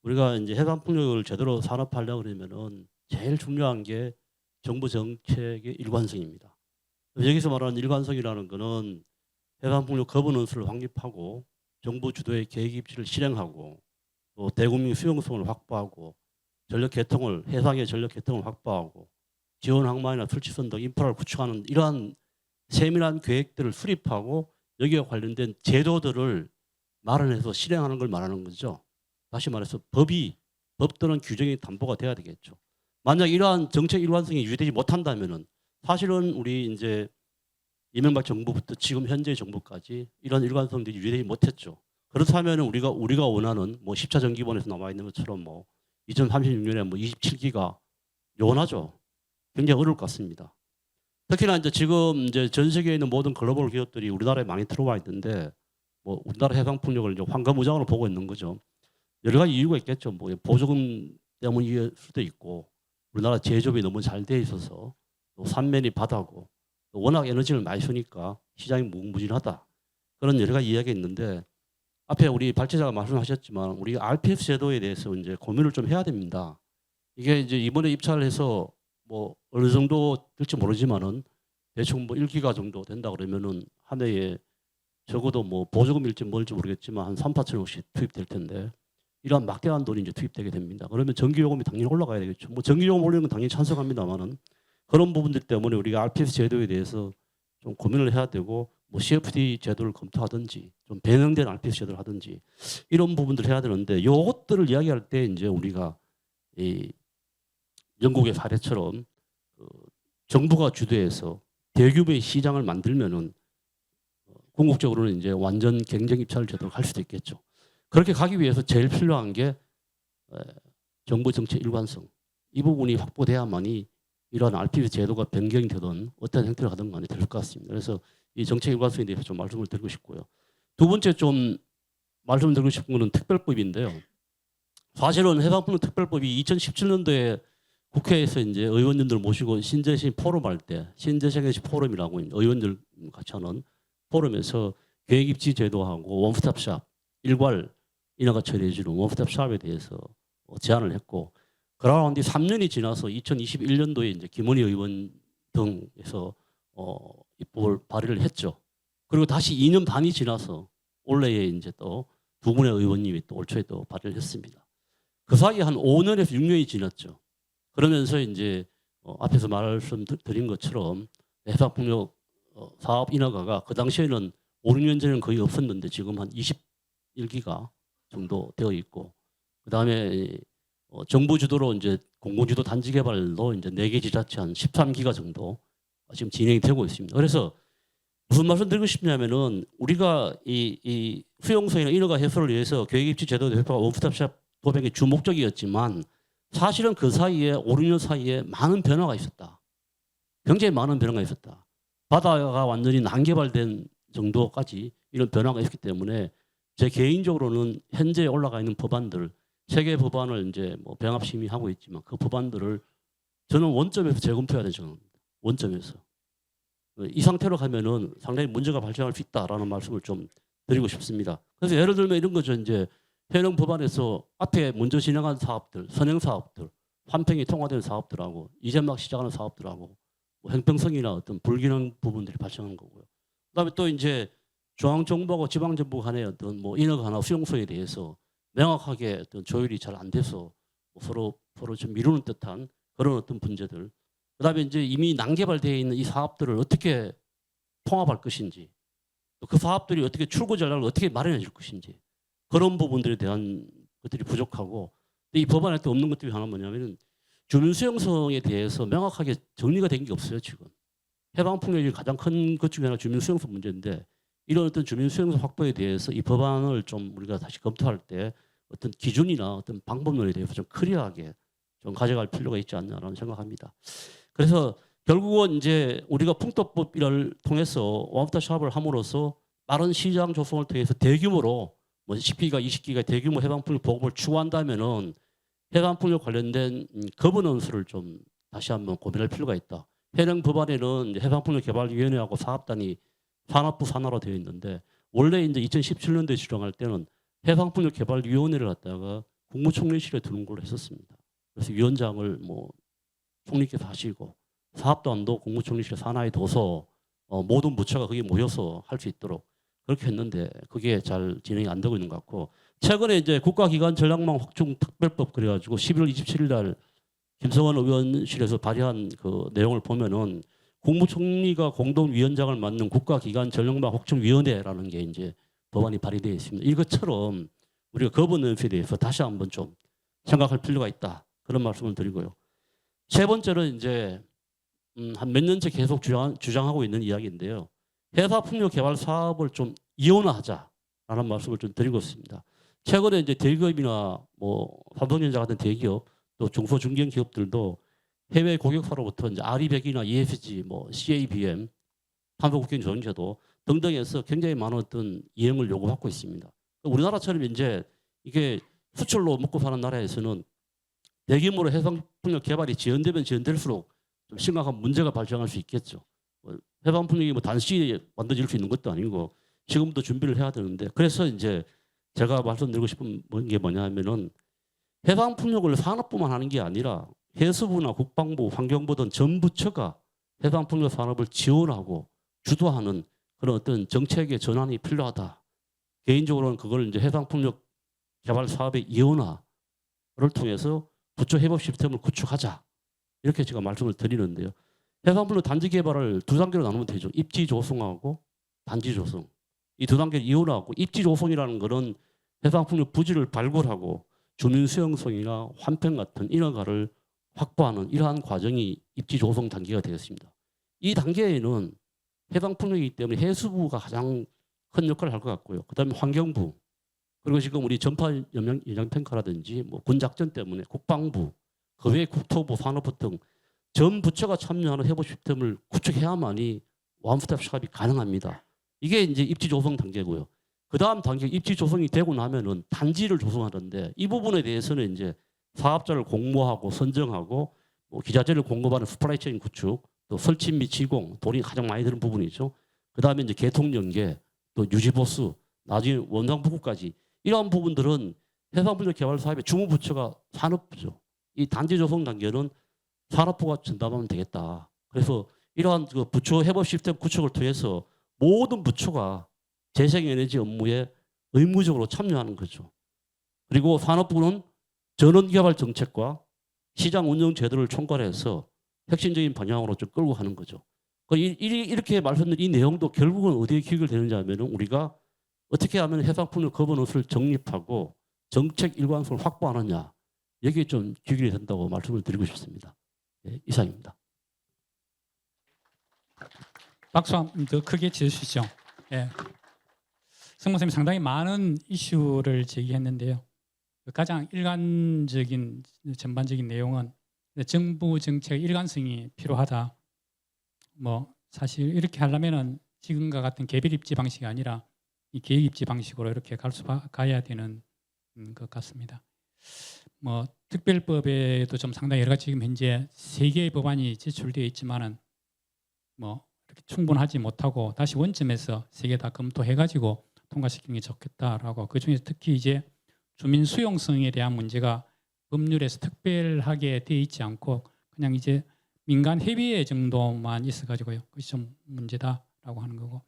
우리가 이제 해상 풍력을 제대로 산업하려고 그러면은 제일 중요한 게 정부 정책의 일관성입니다. 여기서 말하는 일관성이라는 것은 해상 풍력 거버넌스를 확립하고 정부 주도의 계획 입지를 실행하고 또 대국민 수용성을 확보하고 전력 개통을, 해상의 전력 개통을 확보하고 지원 항만이나 설치선 등 인프라를 구축하는 이러한 세밀한 계획들을 수립하고 여기와 관련된 제도들을 마련해서 실행하는 걸 말하는 거죠. 다시 말해서 법 또는 규정이 담보가 돼야 되겠죠. 만약 이러한 정책 일관성이 유지되지 못한다면은 사실은 우리 이제 이명박 정부부터 지금 현재 정부까지 이런 일관성들이 유지되지 못했죠. 그렇다면 우리가 원하는 뭐 10차 정기본에서 나와 있는 것처럼 뭐 2036년에 뭐 27기가 요원하죠. 굉장히 어려울 것 같습니다. 특히나 이제 지금 이제 전 세계에 있는 모든 글로벌 기업들이 우리나라에 많이 들어와 있는데, 뭐 우리나라 해상 풍력을 이제 황금우장으로 보고 있는 거죠. 여러 가지 이유가 있겠죠. 뭐 보조금 때문일 수도 있고, 우리나라 제조업이 너무 잘 돼 있어서, 또 삼면이 바다고, 또 워낙 에너지를 많이 쓰니까 시장이 무궁무진하다. 그런 여러 가지 이야기가 있는데, 앞에 우리 발제자가 말씀하셨지만 우리 RPF 제도에 대해서 이제 고민을 좀 해야 됩니다. 이게 이제 이번에 입찰을 해서 뭐 어느 정도 될지 모르지만은 대충 뭐 1기가 정도 된다 그러면은 한 해에 적어도 뭐 보조금일지 뭘지 모르겠지만 한 3, 4천억씩 투입될 텐데, 이러한 막대한 돈이 이제 투입되게 됩니다. 그러면 전기요금이 당연히 올라가야 되겠죠. 뭐 전기요금 올리는 건 당연히 찬성합니다만은 그런 부분들 때문에 우리가 RPF 제도에 대해서 좀 고민을 해야 되고, 뭐 CFD 제도를 검토하든지 좀 변형된 RPF 제도를 하든지 이런 부분들을 해야 되는데, 요것들을 이야기할 때 이제 우리가 이 영국의 사례처럼 정부가 주도해서 대규모의 시장을 만들면은 궁극적으로는 이제 완전 경쟁 입찰 제도로 갈 수도 있겠죠. 그렇게 가기 위해서 제일 필요한 게 정부 정책 일관성, 이 부분이 확보돼야만이 이러한 RPF 제도가 변경이 되든 어떤 형태로 하든 간에 될 것 같습니다. 그래서 이 정책 일관성에 대해서 좀 말씀을 드리고 싶고요. 두 번째 좀 말씀드리고 싶은 것은 특별법인데요. 사실은 해상풍력 특별법이 2017년도에 국회에서 이제 의원님들 모시고 신재생 포럼 할 때, 신재생 포럼이라고 의원들 같이 하는 포럼에서 계획입지 제도하고 원스톱샵, 일괄 인허가 처리해주는 원스톱샵에 대해서 제안을 했고, 그러고 뒤 3년이 지나서 2021년도에 이제 김원희 의원 등에서 입법을 발의를 했죠. 그리고 다시 2년 반이 지나서 올해에 이제 또 두 분의 의원님이 또 올 초에 또 발의를 했습니다. 그 사이에 한 5년에서 6년이 지났죠. 그러면서 이제 앞에서 말씀드린 것처럼 해상풍력 사업 인허가가 그 당시에는 5, 6년 전에는 거의 없었는데 지금 한 21기가 정도 되어 있고, 그다음에 정부 주도로 이제 공공주도 단지 개발로 이제 4개 지자체 한 13기가 정도 지금 진행이 되고 있습니다. 그래서 무슨 말씀 드리고 싶냐면은 우리가 이 수용성이나 인허가 해소를 위해서 계획입지 제도 대표가 원스톱샵 도입의 주 목적이었지만 사실은 그 사이에 5, 6년 사이에 많은 변화가 있었다. 굉장히 많은 변화가 있었다. 바다가 완전히 난개발된 정도까지 이런 변화가 있기 때문에 제 개인적으로는 현재 올라가 있는 법안들 세 개 법안을 이제 뭐 병합 심의하고 있지만 그 법안들을 저는 원점에서 재검토해야 되는 생각합니다. 원점에서. 이 상태로 가면은 상당히 문제가 발생할 수 있다라는 말씀을 좀 드리고 싶습니다. 그래서 예를 들면 이런 거죠. 이제 현행 법안에서 앞에 먼저 진행한 사업들, 선행 사업들, 환평이 통과된 사업들하고 이제 막 시작하는 사업들하고 뭐 형평성이나 어떤 불균형 부분들이 발생하는 거고요. 그다음에 또 이제 중앙정부하고 지방정부 간의 어떤 뭐 인허가나 수용소에 대해서 명확하게 어떤 조율이 잘 안 돼서 뭐 서로 좀 미루는 듯한 그런 어떤 문제들. 그다음에 이제 이미 난개발되어 있는 이 사업들을 어떻게 통합할 것인지, 또 그 사업들이 어떻게 출구 전략을 어떻게 마련해 줄 것인지 그런 부분들에 대한 것들이 부족하고 이 법안에 또 없는 것들이 하나 뭐냐면은 주민 수용성에 대해서 명확하게 정리가 된 게 없어요 지금. 해방폭력이 가장 큰 것 중에 하나 주민 수용성 문제인데 이런 어떤 주민 수용성 확보에 대해서 이 법안을 좀 우리가 다시 검토할 때 어떤 기준이나 어떤 방법론에 대해서 좀 클리어하게 좀 가져갈 필요가 있지 않나라는 생각합니다. 그래서 결국은 이제 우리가 풍토법을 통해서 원스톱샵을 함으로써 빠른 시장 조성을 통해서 대규모로 뭐 10기가 20기가 대규모 해방폭력 보급을 추구한다면은 해방폭력 관련된 거버넌스를 좀 다시 한번 고민할 필요가 있다. 현행 법안에는 해방폭력개발위원회하고 사업단이 산업부 산하로 되어 있는데 원래 이제 2017년도에 지정할 때는 해방폭력개발위원회를 갖다가 국무총리실에 두는 걸로 했었습니다. 그래서 위원장을 뭐 총리께서 하시고 사업단도 국무총리실 산하에 둬서 모든 부처가 거기에 모여서 할 수 있도록 그렇게 했는데 그게 잘 진행이 안 되고 있는 것 같고 최근에 이제 국가기관 전략망 확충 특별법 그래가지고 11월 27일 날 김성원 의원실에서 발의한 그 내용을 보면은 국무총리가 공동위원장을 맡는 국가기관 전략망 확충위원회라는 게 이제 법안이 발의되어 있습니다. 이것처럼 우리가 거버넌스에 대해서 다시 한번 좀 생각할 필요가 있다. 그런 말씀을 드리고요. 세 번째는 이제 한 몇 년째 계속 주장하고 있는 이야기인데요. 해사풍력 개발 사업을 좀 이원화하자라는 말씀을 좀 드리고 있습니다. 최근에 이제 대기업이나 뭐 삼성전자 같은 대기업 또 중소 중견 기업들도 해외 고객사로부터 이제 아리백이나 ESG, 뭐 CABM, 탄소국경 조정제도 등등에서 굉장히 많은 어떤 이행을 요구받고 있습니다. 우리나라처럼 이제 이게 수출로 먹고 사는 나라에서는 대규모로 해상풍력 개발이 지연되면 지연될수록 좀 심각한 문제가 발생할 수 있겠죠. 해방풍력이 뭐 단시에 만들어질 수 있는 것도 아니고 지금부터 준비를 해야 되는데 그래서 이제 제가 말씀드리고 싶은 게 뭐냐면은 해방풍력을 산업부만 하는 게 아니라 해수부나 국방부, 환경부 등 전 부처가 해방풍력 산업을 지원하고 주도하는 그런 어떤 정책의 전환이 필요하다. 개인적으로는 그걸 이제 해방풍력 개발 사업의 이원화를 통해서 부처 협업 시스템을 구축하자. 이렇게 제가 말씀을 드리는데요. 해상풍력 단지 개발을 두 단계로 나누면 되죠. 입지 조성하고 단지 조성. 이 두 단계를 이원하고 입지 조성이라는 것은 해상풍력 부지를 발굴하고 주민 수용성이나 환평 같은 인허가를 확보하는 이러한 과정이 입지 조성 단계가 되겠습니다. 이 단계에는 해상풍력이기 때문에 해수부가 가장 큰 역할을 할 것 같고요. 그다음에 환경부 그리고 지금 우리 전파 영향평가라든지 뭐 군작전 때문에 국방부 그 외에 국토부, 산업부 등 전 부처가 참여하는 협업 시스템을 구축해야만이 원스톱 샵이 가능합니다. 이게 이제 입지 조성 단계고요. 그 다음 단계 입지 조성이 되고 나면은 단지를 조성하는데 이 부분에 대해서는 이제 사업자를 공모하고 선정하고 뭐 기자재를 공급하는 스프라이체인 구축, 또 설치 및 시공, 돈이 가장 많이 드는 부분이죠. 그 다음에 이제 개통 연계, 또 유지 보수, 나중에 원상 복구까지 이러한 부분들은 해상풍력 개발 사업의 주무 부처가 산업부죠. 이 단지 조성 단계는 산업부가 전담하면 되겠다. 그래서 이러한 그 부처 협업 시스템 구축을 통해서 모든 부처가 재생에너지 업무에 의무적으로 참여하는 거죠. 그리고 산업부는 전원개발 정책과 시장 운영 제도를 총괄해서 핵심적인 방향으로 좀 끌고 가는 거죠. 이렇게 말씀드린 이 내용도 결국은 어디에 기억을 되는지 하면 우리가 어떻게 하면 해상풍력 거버넌스를 정립하고 정책 일관성을 확보하느냐. 여기에 좀 기울여야 된다고 말씀을 드리고 싶습니다. 예, 이상입니다. 박수 한 번 더 크게 치주시죠. 예. 성모 선생님 상당히 많은 이슈를 제기했는데요. 가장 일관적인 전반적인 내용은 정부 정책의 일관성이 필요하다. 뭐 사실 이렇게 하려면은 지금과 같은 개별 입지 방식이 아니라 이 계획 입지 방식으로 이렇게 가야 되는 것 같습니다. 뭐 특별법에도 좀 상당히 여러 가지 지금 현재 3개의 법안이 제출되어 있지만은 뭐 이렇게 충분하지 못하고 다시 원점에서 3개 다 검토해가지고 통과시키는 게 좋겠다라고, 그 중에 특히 이제 주민 수용성에 대한 문제가 법률에서 특별하게 되어 있지 않고 그냥 이제 민간 협의회 정도만 있어가지고요. 그것이 좀 문제다라고 하는 거고.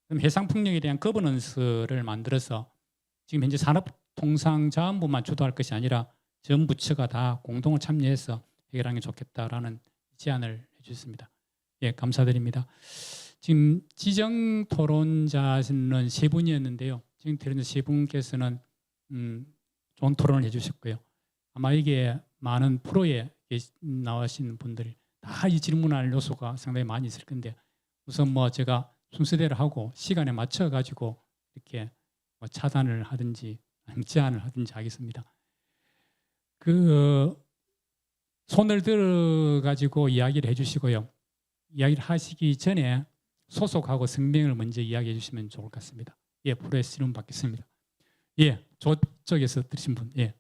그럼 해상풍력에 대한 거버넌스를 만들어서 지금 현재 산업통상자원부만 주도할 것이 아니라 전 부처가 다 공동으로 참여해서 해결하는 게 좋겠다라는 제안을 해주셨습니다. 예, 감사드립니다. 지금 지정 토론자는 3분이었는데요. 지금 들은 3분께서는 좋은 토론을 해주셨고요. 아마 이게 많은 프로에 나와신 분들이 다 이 질문할 요소가 상당히 많이 있을 건데, 우선 뭐 제가 순서대로 하고 시간에 맞춰 가지고 이렇게 뭐 차단을 하든지 제한을 하든지 하겠습니다. 그 손을 들어 가지고 이야기를 해주시고요. 이야기를 하시기 전에 소속하고 성명을 먼저 이야기해 주시면 좋을 것 같습니다. 예, 프로에서 질문 받겠습니다. 예, 저쪽에서 들으신 분. 예.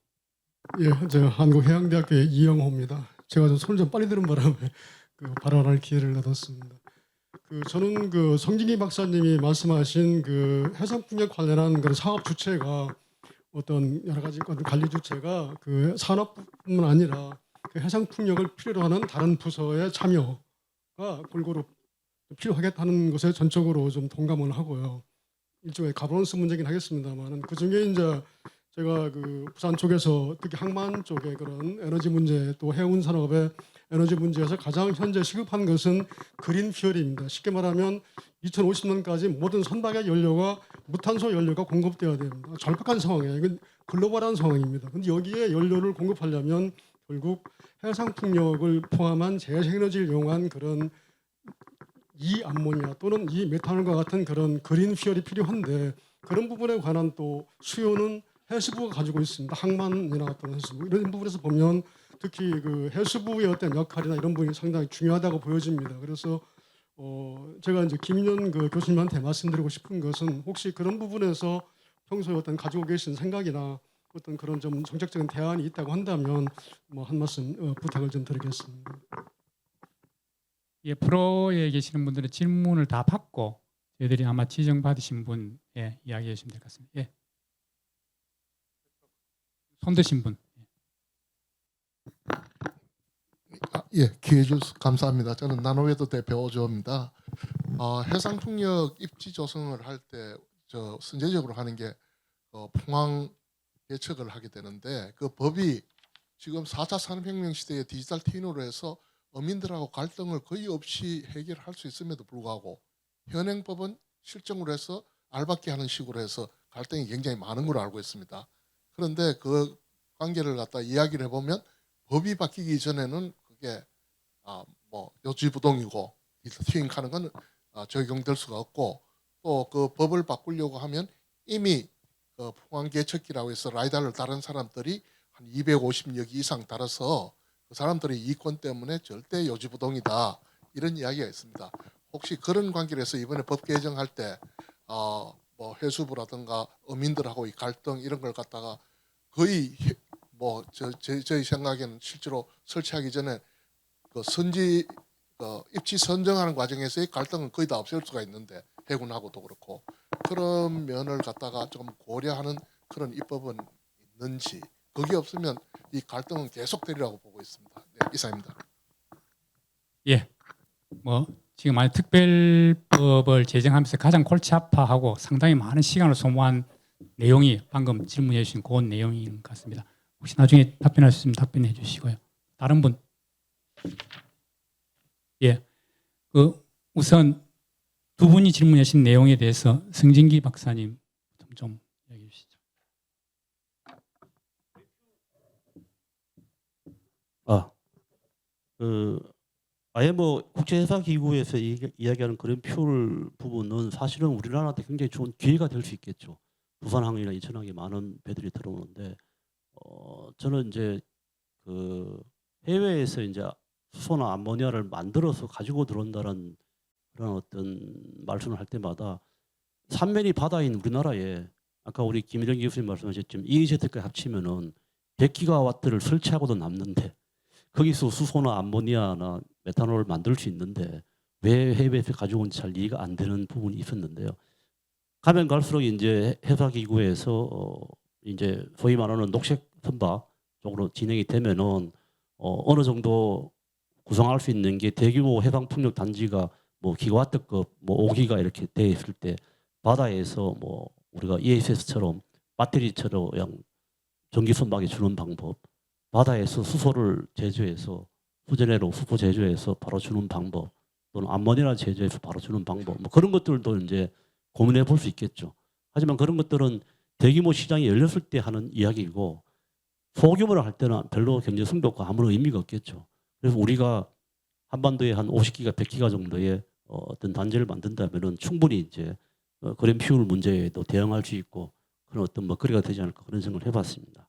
예, 제가 한국해양대학교의 이영호입니다. 제가 손을 좀 빨리 들은 바람에 그 발언할 기회를 얻었습니다. 저는 그 성진기 박사님이 말씀하신 그 해상풍력 관련한 그런 사업 주체가 어떤 여러 가지 관리 주체가 그 산업뿐만 아니라 그 해상풍력을 필요로 하는 다른 부서의 참여가 골고루 필요하겠다는 것에 전적으로 좀 동감을 하고요. 일종의 가버넌스 문제긴 하겠습니다만 그 중에 이제 제가 그 부산 쪽에서 특히 항만 쪽의 그런 에너지 문제 또 해운 산업의 에너지 문제에서 가장 현재 시급한 것은 그린 퓨얼입니다. 쉽게 말하면 2050년까지 모든 선박의 연료가 무탄소 연료가 공급되어야 됩니다. 절박한 상황이에요. 이건 글로벌한 상황입니다. 그런데 여기에 연료를 공급하려면 결국 해상풍력을 포함한 재생에너지를 이용한 그런 이 암모니아 또는 이 메탄올과 같은 그런 그린 퓨얼이 필요한데 그런 부분에 관한 또 수요는 해수부가 가지고 있습니다. 항만이나 어떤 해수부 이런 부분에서 보면 특히 그 해수부의 어떤 역할이나 이런 부분이 상당히 중요하다고 보여집니다. 그래서 제가 이제 김인현 그 교수님한테 말씀드리고 싶은 것은 혹시 그런 부분에서 평소에 어떤 가지고 계신 생각이나 어떤 그런 좀 정책적인 대안이 있다고 한다면 뭐 한 말씀 부탁을 좀 드리겠습니다. 예, 프로에 계시는 분들은 질문을 다 받고 저희들이 아마 지정 받으신 분 이야기해 주시면 될 것 같습니다. 예. 손 드신 분. 예, 기회 주셔서 감사합니다. 저는 나노웨더 대표 오조입니다. 해상풍력 입지 조성을 할 때 선제적으로 하는 게 풍황 예측을 하게 되는데 그 법이 지금 4차 산업혁명 시대의 디지털 트윈으로 해서 어민들하고 갈등을 거의 없이 해결할 수 있음에도 불구하고 현행법은 실정으로 해서 알박기 하는 식으로 해서 갈등이 굉장히 많은 걸로 알고 있습니다. 그런데 그 관계를 갖다 이야기를 해보면 법이 바뀌기 전에는 그게 뭐 요지부동이고 디스트윙하는 건 적용될 수가 없고 또 그 법을 바꾸려고 하면 이미 그 풍황계측기라고 해서 라이다를 다른 사람들이 한 250여 기 이상 달아서 그 사람들의 이권 때문에 절대 요지부동이다 이런 이야기가 있습니다. 혹시 그런 관계로 해서 이번에 법 개정할 때 뭐 해수부라든가 어민들하고 이 갈등 이런 걸 갖다가 거의 뭐 저희 생각에는 실제로 설치하기 전에 그 입지 선정하는 과정에서의 갈등은 거의 다 없앨 수가 있는데 해군하고도 그렇고 그런 면을 갖다가 좀 고려하는 그런 입법은 있는지 그게 없으면 이 갈등은 계속되리라고 보고 있습니다. 네, 이상입니다. 예. 뭐 지금 만약 특별법을 제정하면서 가장 골치 아파하고 상당히 많은 시간을 소모한 내용이 방금 질문해 주신 그 내용인 것 같습니다. 혹시 나중에 답변할 수 있으면 답변해 주시고요. 다른 분. 예. 그 우선 두 분이 질문해 주신 내용에 대해서 성진기 박사님 좀 이야기해 주시죠. IMO 국제해사기구에서 이야기하는 그런 퓨얼 부분은 사실은 우리나라한테 굉장히 좋은 기회가 될 수 있겠죠. 부산항이나 인천항에 많은 배들이 들어오는데 저는 이제 그 해외에서 이제 수소나 암모니아를 만들어서 가지고 들어온다는 그런 어떤 말씀을 할 때마다 삼면이 바다인 우리나라에 아까 우리 김일영 교수님 말씀하셨지만 EEZ까지 합치면은 100기가와트를 설치하고도 남는데 거기서 수소나 암모니아나 메탄올을 만들 수 있는데 왜 해외에서 가지고 온지 잘 이해가 안 되는 부분이 있었는데요. 가면 갈수록 이제 해사기구에서 이제 소위 말하는 녹색 선박 쪽으로 진행이 되면은 어느 정도 구성할 수 있는 게 대규모 해상 풍력 단지가 뭐 기가와트급 뭐 5기가 이렇게 돼 있을 때 바다에서 뭐 우리가 ESS처럼 배터리처럼 그냥 전기 선박에 주는 방법, 바다에서 수소를 제조해서 후진해로 수소 제조해서 바로 주는 방법, 또는 암모니아 제조해서 바로 주는 방법, 뭐 그런 것들도 이제 고민해 볼 수 있겠죠. 하지만 그런 것들은 대규모 시장이 열렸을 때 하는 이야기이고 소규모로 할 때는 별로 경제 성격과 아무런 의미가 없겠죠. 그래서 우리가 한반도에 한 50기가, 100기가 정도의 어떤 단지를 만든다면은 충분히 이제 그린 퓨얼 문제에도 대응할 수 있고 그런 어떤 먹거리가 되지 않을까 그런 생각을 해봤습니다.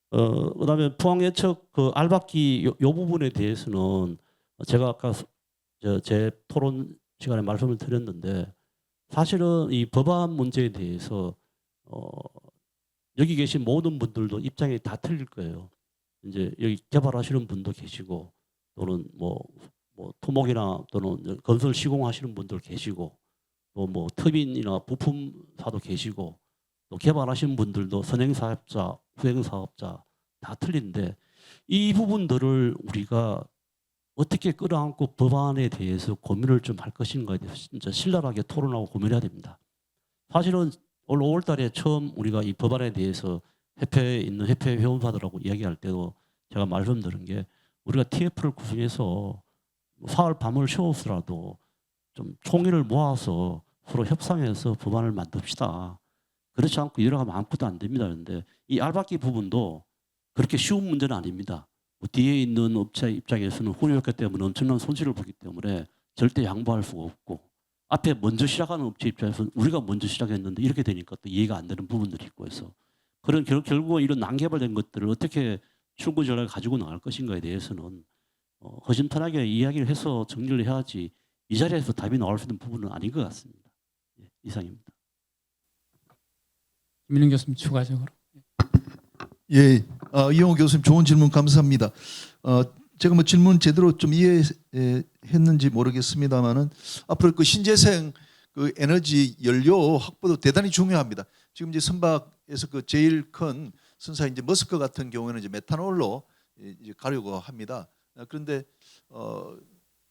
그다음에 포항 예측 그 알박기 요 부분에 대해서는 제가 아까 제 토론 시간에 말씀을 드렸는데 사실은 이 법안 문제에 대해서 여기 계신 모든 분들도 입장이 다 틀릴 거예요. 이제 여기 개발하시는 분도 계시고 또는 뭐 토목이나 또는 건설 시공하시는 분들 계시고 또 뭐 터빈이나 부품사도 계시고 또 개발하시는 분들도 선행사업자, 후행사업자 다 틀린데 이 부분들을 우리가 어떻게 끌어안고 법안에 대해서 고민을 좀 할 것인가에 대해서 진짜 신랄하게 토론하고 고민해야 됩니다. 사실은 올 5월 달에 처음 우리가 이 법안에 대해서 협회에 있는 협회 회원사들하고 이야기할 때도 제가 말씀드린 게 우리가 TF를 구성해서 사흘 밤을 쉬어서라도 좀 총의를 모아서 서로 협상해서 법안을 만듭시다. 그렇지 않고 이러가면 아무것도 안 됩니다. 그런데 이 알박기 부분도 그렇게 쉬운 문제는 아닙니다. 뒤에 있는 업체 입장에서는 혼효효과 때문에 엄청난 손실을 보기 때문에 절대 양보할 수가 없고 앞에 먼저 시작하는 업체 입장에서는 우리가 먼저 시작했는데 이렇게 되니까 또 이해가 안 되는 부분들이 있고 해서 그런 결국 이런 난개발된 것들을 어떻게 출구 전략을 가지고 나갈 것인가에 대해서는 허심탄회하게 이야기를 해서 정리를 해야지 이 자리에서 답이 나올 수 있는 부분은 아닌 것 같습니다. 예, 이상입니다. 김민영 교수님 추가적으로. 예, 이용호 교수님 좋은 질문 감사합니다. 제가 뭐 질문 제대로 좀 이해했는지 모르겠습니다만은 앞으로 그 신재생 그 에너지 연료 확보도 대단히 중요합니다. 지금 이제 선박에서 그 제일 큰 선사 이제 머스크 같은 경우에는 이제 메탄올로 이제 가려고 합니다. 그런데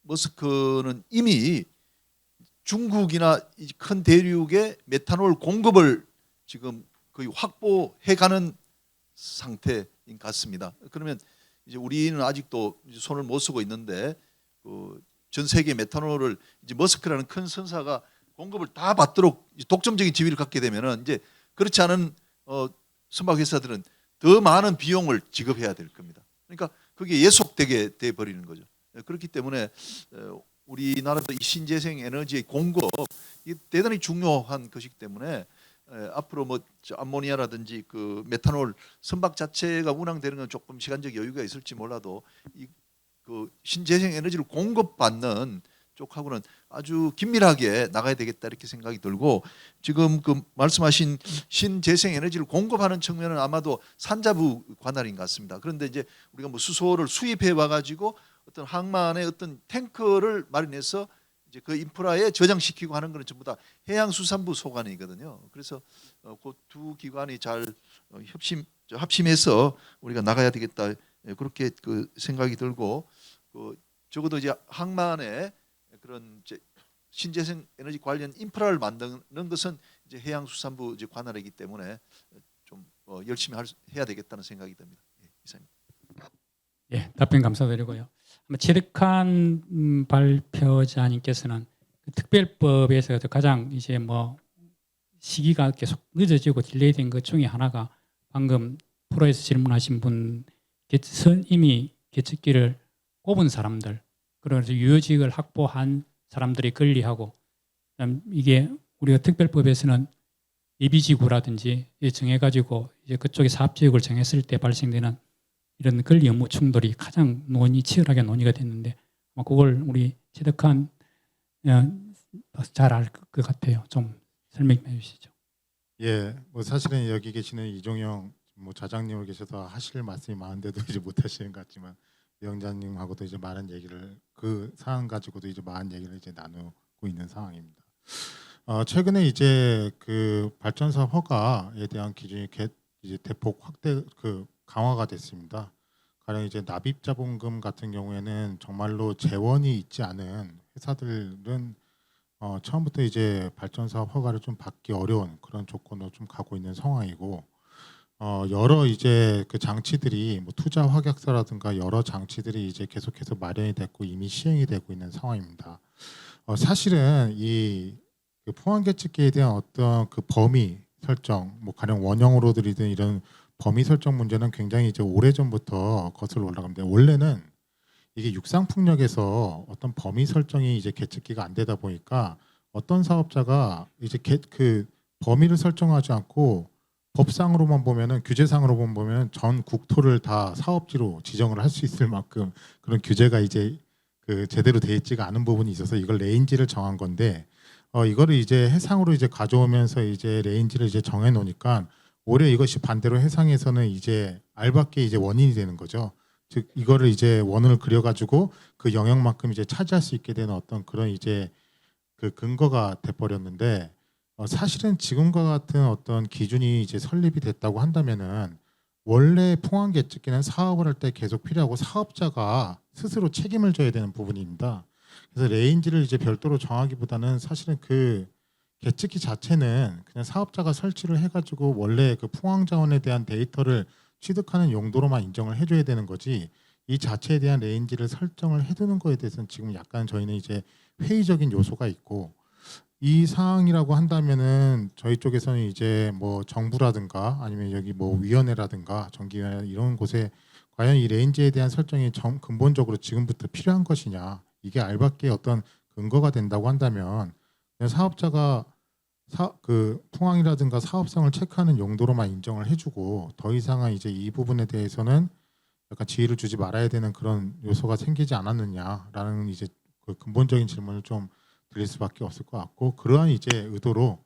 머스크는 이미 중국이나 큰 대륙의 메탄올 공급을 지금 거의 확보해가는 상태인 것 같습니다. 그러면 이제 우리는 아직도 손을 못 쓰고 있는데 전 세계 메탄올을 이제 머스크라는 큰 선사가 공급을 다 받도록 독점적인 지위를 갖게 되면은 이제 그렇지 않은 선박 회사들은 더 많은 비용을 지급해야 될 겁니다. 그러니까 그게 예속되게 돼 버리는 거죠. 그렇기 때문에 우리나라도 이 신재생 에너지의 공급 이 대단히 중요한 것이기 때문에 앞으로 뭐 암모니아라든지 그 메탄올 선박 자체가 운항되는 건 조금 시간적 여유가 있을지 몰라도 그 신재생 에너지를 공급받는 쪽하고는 아주 긴밀하게 나가야 되겠다 이렇게 생각이 들고 지금 그 말씀하신 신재생 에너지를 공급하는 측면은 아마도 산자부 관할인 것 같습니다. 그런데 이제 우리가 뭐 수소를 수입해 와가지고 어떤 항만의 어떤 탱커를 마련해서 이제 그 인프라에 저장시키고 하는 것은 전부 다 해양수산부 소관이거든요. 그래서 그 두 기관이 잘 합심해서 우리가 나가야 되겠다 그렇게 그 생각이 들고 적어도 이제 항만의 그런 이제 신재생 에너지 관련 인프라를 만드는 것은 이제 해양수산부 이제 관할이기 때문에 좀 열심히 해야 되겠다는 생각이 듭니다. 예, 이상입니다. 예, 답변 감사드리고요. 최득한 발표자님께서는 그 특별법에서 가장 이제 뭐 시기가 계속 늦어지고 딜레이된 것 중에 하나가 방금 프로에서 질문하신 분께서 이미 개척기를 꼽은 사람들, 그래서 유효지역을 확보한 사람들이 권리하고, 그다음 이게 우리가 특별법에서는 예비지구라든지 정해가지고 이제 그쪽에 사업지역을 정했을 때 발생되는 이런 권리 의무 충돌이 가장 치열하게 논의가 됐는데 그걸 우리 최덕한 잘 알 것 같아요. 좀 설명해 주시죠. 예, 뭐 사실은 여기 계시는 이종영 뭐 자장님을 계셔서 하실 말씀이 많은데도 이제 못 하시는 것 같지만 위원장님하고도 이제 많은 얘기를 그 사안 가지고도 이제 많은 얘기를 이제 나누고 있는 상황입니다. 최근에 이제 그 발전사 허가에 대한 기준이 이제 대폭 확대 강화가 됐습니다. 가령 이제 납입자본금 같은 경우에는 정말로 재원이 있지 않은 회사들은 처음부터 이제 발전사 허가를 좀 받기 어려운 그런 조건으로 좀 가고 있는 상황이고, 여러 이제 그 장치들이 뭐 투자 확약서라든가 여러 장치들이 이제 계속해서 마련이 됐고 이미 시행이 되고 있는 상황입니다. 사실은 그 포항개척기에 대한 어떤 그 범위 설정, 뭐 가령 원형으로 들이든 이런 범위 설정 문제는 굉장히 이제 오래 전부터 거슬러 올라갑니다. 원래는 이게 육상풍력에서 어떤 범위 설정이 이제 개척기가 안 되다 보니까 어떤 사업자가 이제 그 범위를 설정하지 않고 법상으로만 보면은 규제상으로만 보면 전 국토를 다 사업지로 지정을 할 수 있을 만큼 그런 규제가 이제 그 제대로 돼 있지가 않은 부분이 있어서 이걸 레인지를 정한 건데, 이거를 이제 해상으로 이제 가져오면서 이제 레인지를 이제 정해 놓으니까 오히려 이것이 반대로 해상에서는 이제 알밖에 이제 원인이 되는 거죠. 즉 이거를 이제 원을 그려가지고 그 영역만큼 이제 차지할 수 있게 되는 어떤 그런 이제 그 근거가 돼버렸는데, 사실은 지금과 같은 어떤 기준이 이제 설립이 됐다고 한다면은 원래 포항개척기는 사업을 할 때 계속 필요하고 사업자가 스스로 책임을 져야 되는 부분입니다. 그래서 레인지를 이제 별도로 정하기보다는 사실은 그 개척기 자체는 그냥 사업자가 설치를 해가지고 원래 그 포항자원에 대한 데이터를 취득하는 용도로만 인정을 해줘야 되는 거지, 이 자체에 대한 레인지를 설정을 해두는 거에 대해서는 지금 약간 저희는 이제 회의적인 요소가 있고, 이 사항이라고 한다면은 저희 쪽에서는 이제 뭐 정부라든가 아니면 여기 뭐 위원회라든가 정기위원회 이런 곳에 과연 이 레인지에 대한 설정이 근본적으로 지금부터 필요한 것이냐, 이게 알밖에 어떤 근거가 된다고 한다면 그냥 사업자가 그 포항이라든가 사업성을 체크하는 용도로만 인정을 해주고 더 이상은 이제 이 부분에 대해서는 약간 지위를 주지 말아야 되는 그런 요소가 생기지 않았느냐라는 이제 그 근본적인 질문을 좀 드릴 수밖에 없을 것 같고, 그러한 이제 의도로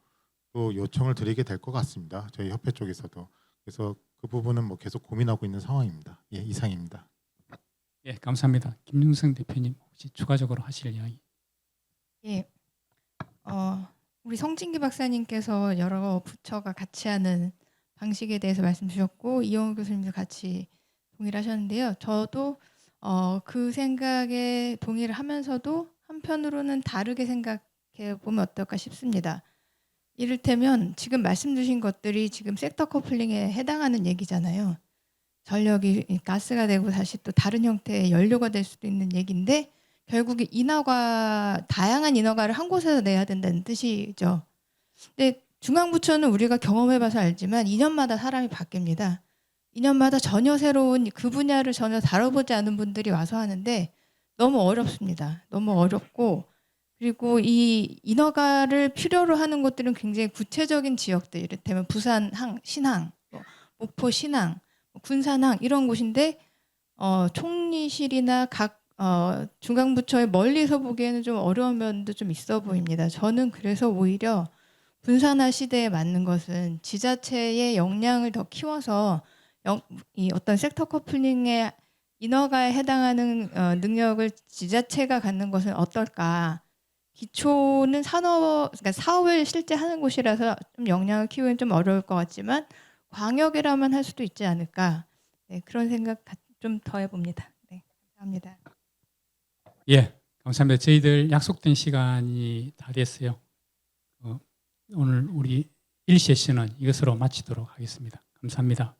또 요청을 드리게 될 것 같습니다. 저희 협회 쪽에서도. 그래서 그 부분은 뭐 계속 고민하고 있는 상황입니다. 예, 이상입니다. 예, 감사합니다. 김용성 대표님 혹시 추가적으로 하실 이야기? 예. 우리 성진기 박사님께서 여러 부처가 같이 하는 방식에 대해서 말씀 주셨고 이영호 교수님도 같이 동의를 하셨는데요. 저도 그 생각에 동의를 하면서도 한편으로는 다르게 생각해 보면 어떨까 싶습니다. 이를테면 지금 말씀 주신 것들이 지금 섹터 커플링에 해당하는 얘기잖아요. 전력이 가스가 되고 다시 또 다른 형태의 연료가 될 수도 있는 얘기인데 결국에 다양한 인허가를 한 곳에서 내야 된다는 뜻이죠. 근데 중앙부처는 우리가 경험해봐서 알지만 2년마다 사람이 바뀝니다. 2년마다 전혀 새로운 그 분야를 전혀 다뤄보지 않은 분들이 와서 하는데 너무 어렵습니다. 너무 어렵고, 그리고 이 인허가를 필요로 하는 곳들은 굉장히 구체적인 지역들, 이를테면 부산 신항, 목포 신항, 군산항 이런 곳인데 총리실이나 각 중앙부처에 멀리서 보기에는 좀 어려운 면도 좀 있어 보입니다. 저는 그래서 오히려 분산화 시대에 맞는 것은 지자체의 역량을 더 키워서 이 어떤 섹터 커플링의 인허가에 해당하는 능력을 지자체가 갖는 것은 어떨까. 기초는 그러니까 사업을 실제 하는 곳이라서 좀 역량을 키우기는 좀 어려울 것 같지만 광역이라면 할 수도 있지 않을까. 네, 그런 생각 좀 더 해봅니다. 네, 감사합니다. 예, 감사합니다. 저희들 약속된 시간이 다 됐어요. 오늘 우리 1세션은 이것으로 마치도록 하겠습니다. 감사합니다.